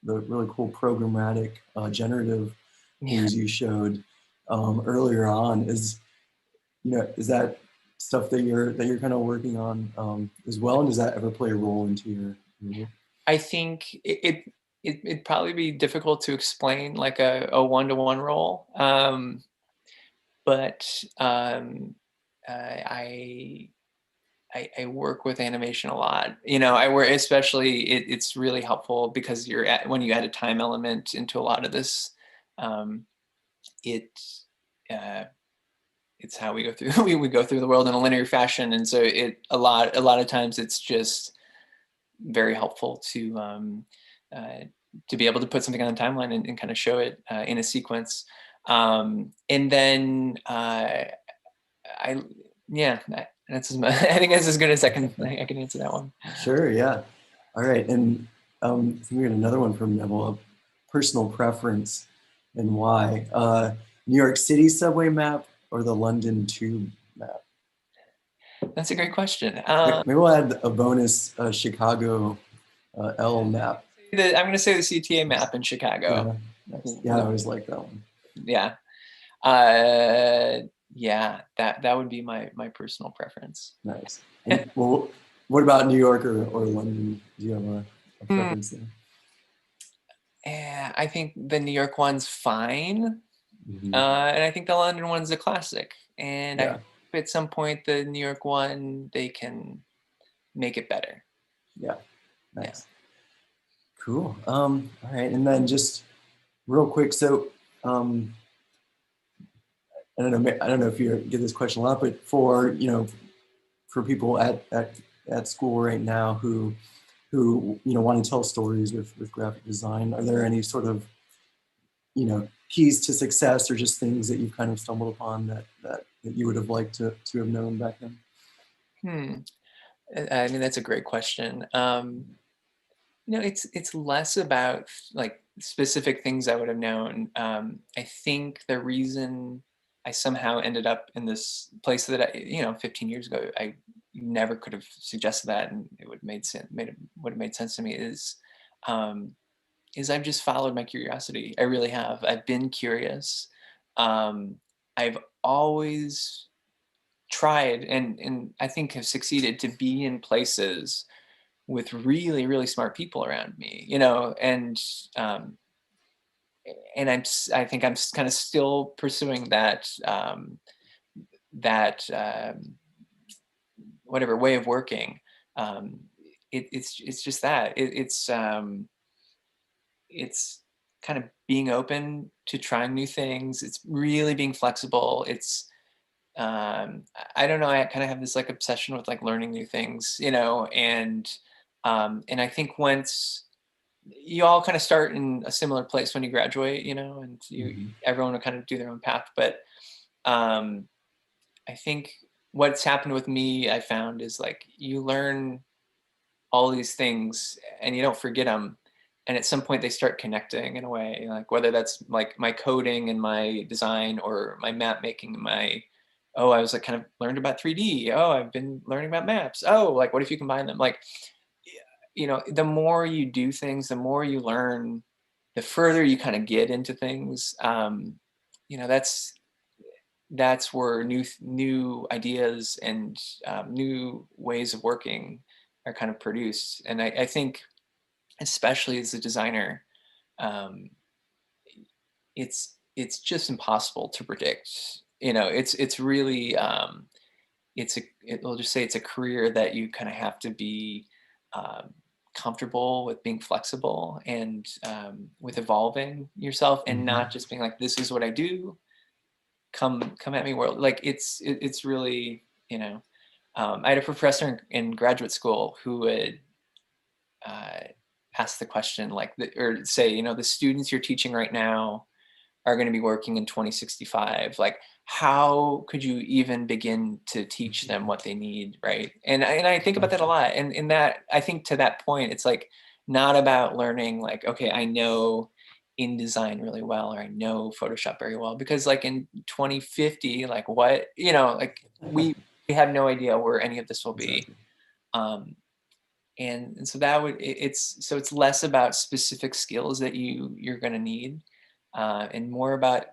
[SPEAKER 1] the really cool programmatic generative things you showed earlier on. Is that stuff that you're kind of working on as well? And does that ever play a role into your work?
[SPEAKER 2] I think it'd probably be difficult to explain like a one-to-one role. But I work with animation a lot. I work, especially it's really helpful because when you add a time element into a lot of this, it's how we go through we go through the world in a linear fashion, and so a lot of times it's just very helpful to be able to put something on a timeline and kind of show it in a sequence. And then that's I think that's as good as I can answer that one.
[SPEAKER 1] Sure, yeah. All right, and I think we had another one from Neville, a personal preference and why. New York City subway map or the London tube map?
[SPEAKER 2] That's a great question.
[SPEAKER 1] Maybe we'll add a bonus Chicago L map.
[SPEAKER 2] I'm going to say the CTA map in Chicago.
[SPEAKER 1] Yeah, nice. Yeah, I always like that one.
[SPEAKER 2] Yeah. Yeah, that would be my personal preference.
[SPEAKER 1] Nice. And, well, what about New York or London? Do you have a preference there?
[SPEAKER 2] Yeah, I think the New York one's fine.
[SPEAKER 1] Mm-hmm.
[SPEAKER 2] And I think the London one's a classic. And
[SPEAKER 1] Yeah.
[SPEAKER 2] I hope at some point the New York one, they can make it better.
[SPEAKER 1] Yeah, nice. Yeah. Cool. All right, and then just real quick, so I don't know if you get this question a lot, but for people at school right now who want to tell stories with graphic design, are there any sort of keys to success or just things that you've kind of stumbled upon that you would have liked to have known back then?
[SPEAKER 2] I mean, that's a great question. It's less about like specific things I would have known. I think the reason I somehow ended up in this place that 15 years ago, I never could have suggested that, and it would have made sense to me is I've just followed my curiosity. I really have. I've been curious. I've always tried and I think have succeeded to be in places with really, really smart people around me, and I think I'm kind of still pursuing that whatever way of working. It's just that it's kind of being open to trying new things. It's really being flexible. It's I don't know. I kind of have this like obsession with like learning new things, and I think once you all kind of start in a similar place when you graduate, and everyone will kind of do their own path. But I think what's happened with me, I found, is like you learn all these things and you don't forget them. And at some point they start connecting in a way, like whether that's like my coding and my design or my map making and I was like kind of learned about 3D. Oh, I've been learning about maps. Oh, like what if you combine them? Like, the more you do things, the more you learn, the further you kind of get into things. That's where new ideas and new ways of working are kind of produced. And I think, especially as a designer, it's just impossible to predict. It's really we'll just say it's a career that you kind of have to be comfortable with being flexible and with evolving yourself and not just being like, this is what I do. Come at me, world. Like it's really, I had a professor in graduate school who would ask the question, like, or say, you know, the students you're teaching right now are going to be working in 2065. Like, how could you even begin to teach them what they need, right? And I think about that a lot. And in that, I think to that point, it's like not about learning, like, okay, I know InDesign really well, or I know Photoshop very well, because like in 2050, like what, you know, like we have no idea where any of this will be.
[SPEAKER 1] Exactly.
[SPEAKER 2] Um, and so that would, it's less about specific skills that you're going to need, and more about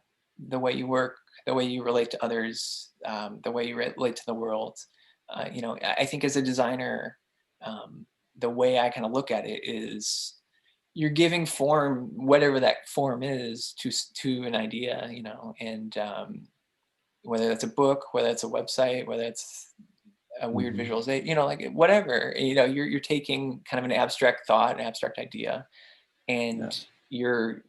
[SPEAKER 2] the way you work, the way you relate to others, the way you relate to the world. You know, I think as a designer, the way I kind of look at it is you're giving form, whatever that form is, to an idea, you know, and whether that's a book, whether it's a website, whether it's a weird
[SPEAKER 1] Mm-hmm.
[SPEAKER 2] visualization, you know, like whatever, you know, you're taking kind of an abstract thought, an abstract idea,
[SPEAKER 1] Yeah.
[SPEAKER 2] and you're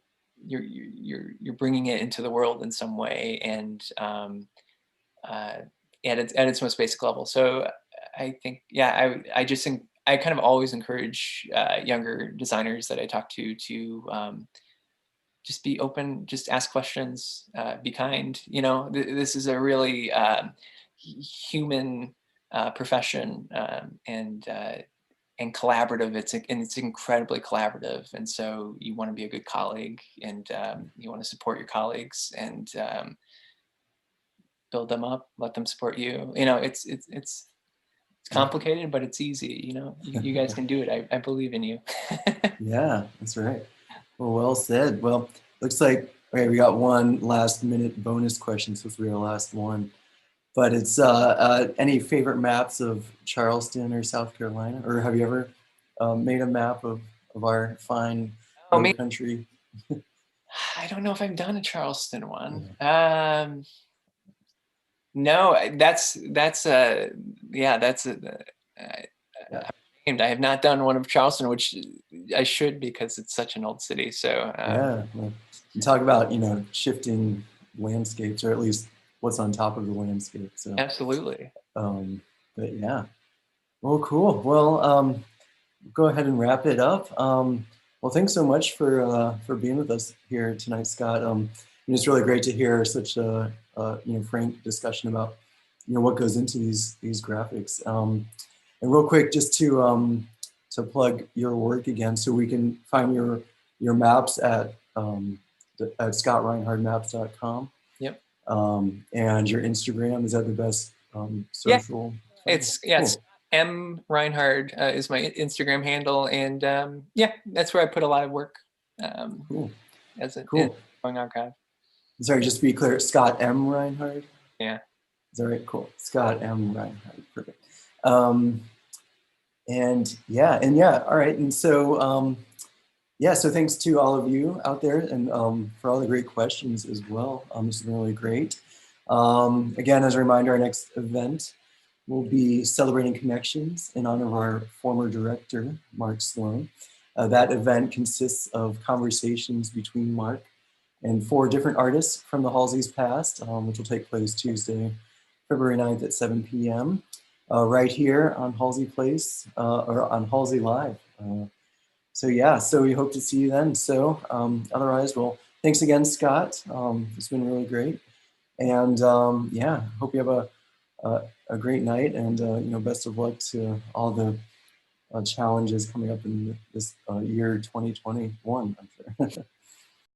[SPEAKER 2] bringing it into the world in some way, and uh, at its most basic level. So I think, yeah, I just think I kind of always encourage younger designers that I talk to just be open, just ask questions, be kind. You know, this is a really human profession, and collaborative. It's incredibly collaborative, and so you want to be a good colleague, and you want to support your colleagues, and build them up, let them support you. You know, it's complicated, but it's easy. You know, you guys can do it. I believe in you.
[SPEAKER 1] Yeah, that's right. Well said. Well, looks like, okay, we got one last minute bonus question, so this will be our last one. But it's any favorite maps of Charleston or South Carolina? Or have you ever made a map of our fine
[SPEAKER 2] Oh,
[SPEAKER 1] low
[SPEAKER 2] me.
[SPEAKER 1] country?
[SPEAKER 2] I don't know if I've done a Charleston one.
[SPEAKER 1] Yeah.
[SPEAKER 2] No, that's yeah, that's uh,
[SPEAKER 1] Yeah.
[SPEAKER 2] I have not done one of Charleston, which I should, because it's such an old city. So
[SPEAKER 1] Yeah. Well, you talk about, shifting landscapes, or at least what's on top of the landscape. So,
[SPEAKER 2] absolutely.
[SPEAKER 1] um, but yeah. Well, cool. Well, go ahead and wrap it up. Well, thanks so much for being with us here tonight, Scott. And it's really great to hear such a frank discussion about what goes into these graphics. And real quick, just to plug your work again, so we can find your maps at scottreinhardmaps.com.
[SPEAKER 2] Yep.
[SPEAKER 1] And your Instagram, is that the best
[SPEAKER 2] Yeah.
[SPEAKER 1] social?
[SPEAKER 2] It's
[SPEAKER 1] Cool.
[SPEAKER 2] M Reinhard is my Instagram handle, and yeah, that's where I put a lot of work, um,
[SPEAKER 1] Cool.
[SPEAKER 2] as a
[SPEAKER 1] Cool.
[SPEAKER 2] going archive.
[SPEAKER 1] Sorry, just to be clear, Scott M. Reinhard?
[SPEAKER 2] Yeah.
[SPEAKER 1] Is that right? Cool. Scott M. Reinhard. Perfect. Um, and yeah, all right. And so, yeah, so thanks to all of you out there, and for all the great questions as well. This has been really great. Again, as a reminder, our next event will be Celebrating Connections in honor of our former director, Mark Sloan. That event consists of conversations between Mark and 4 different artists from the Halsey's past, which will take place Tuesday, February 9th at 7 p.m. Right here on Halsey Place, or on Halsey Live. So yeah, so we hope to see you then. So otherwise, well, thanks again, Scott. It's been really great. And yeah, hope you have a great night, and best of luck to all the challenges coming up in this year 2021, I'm sure.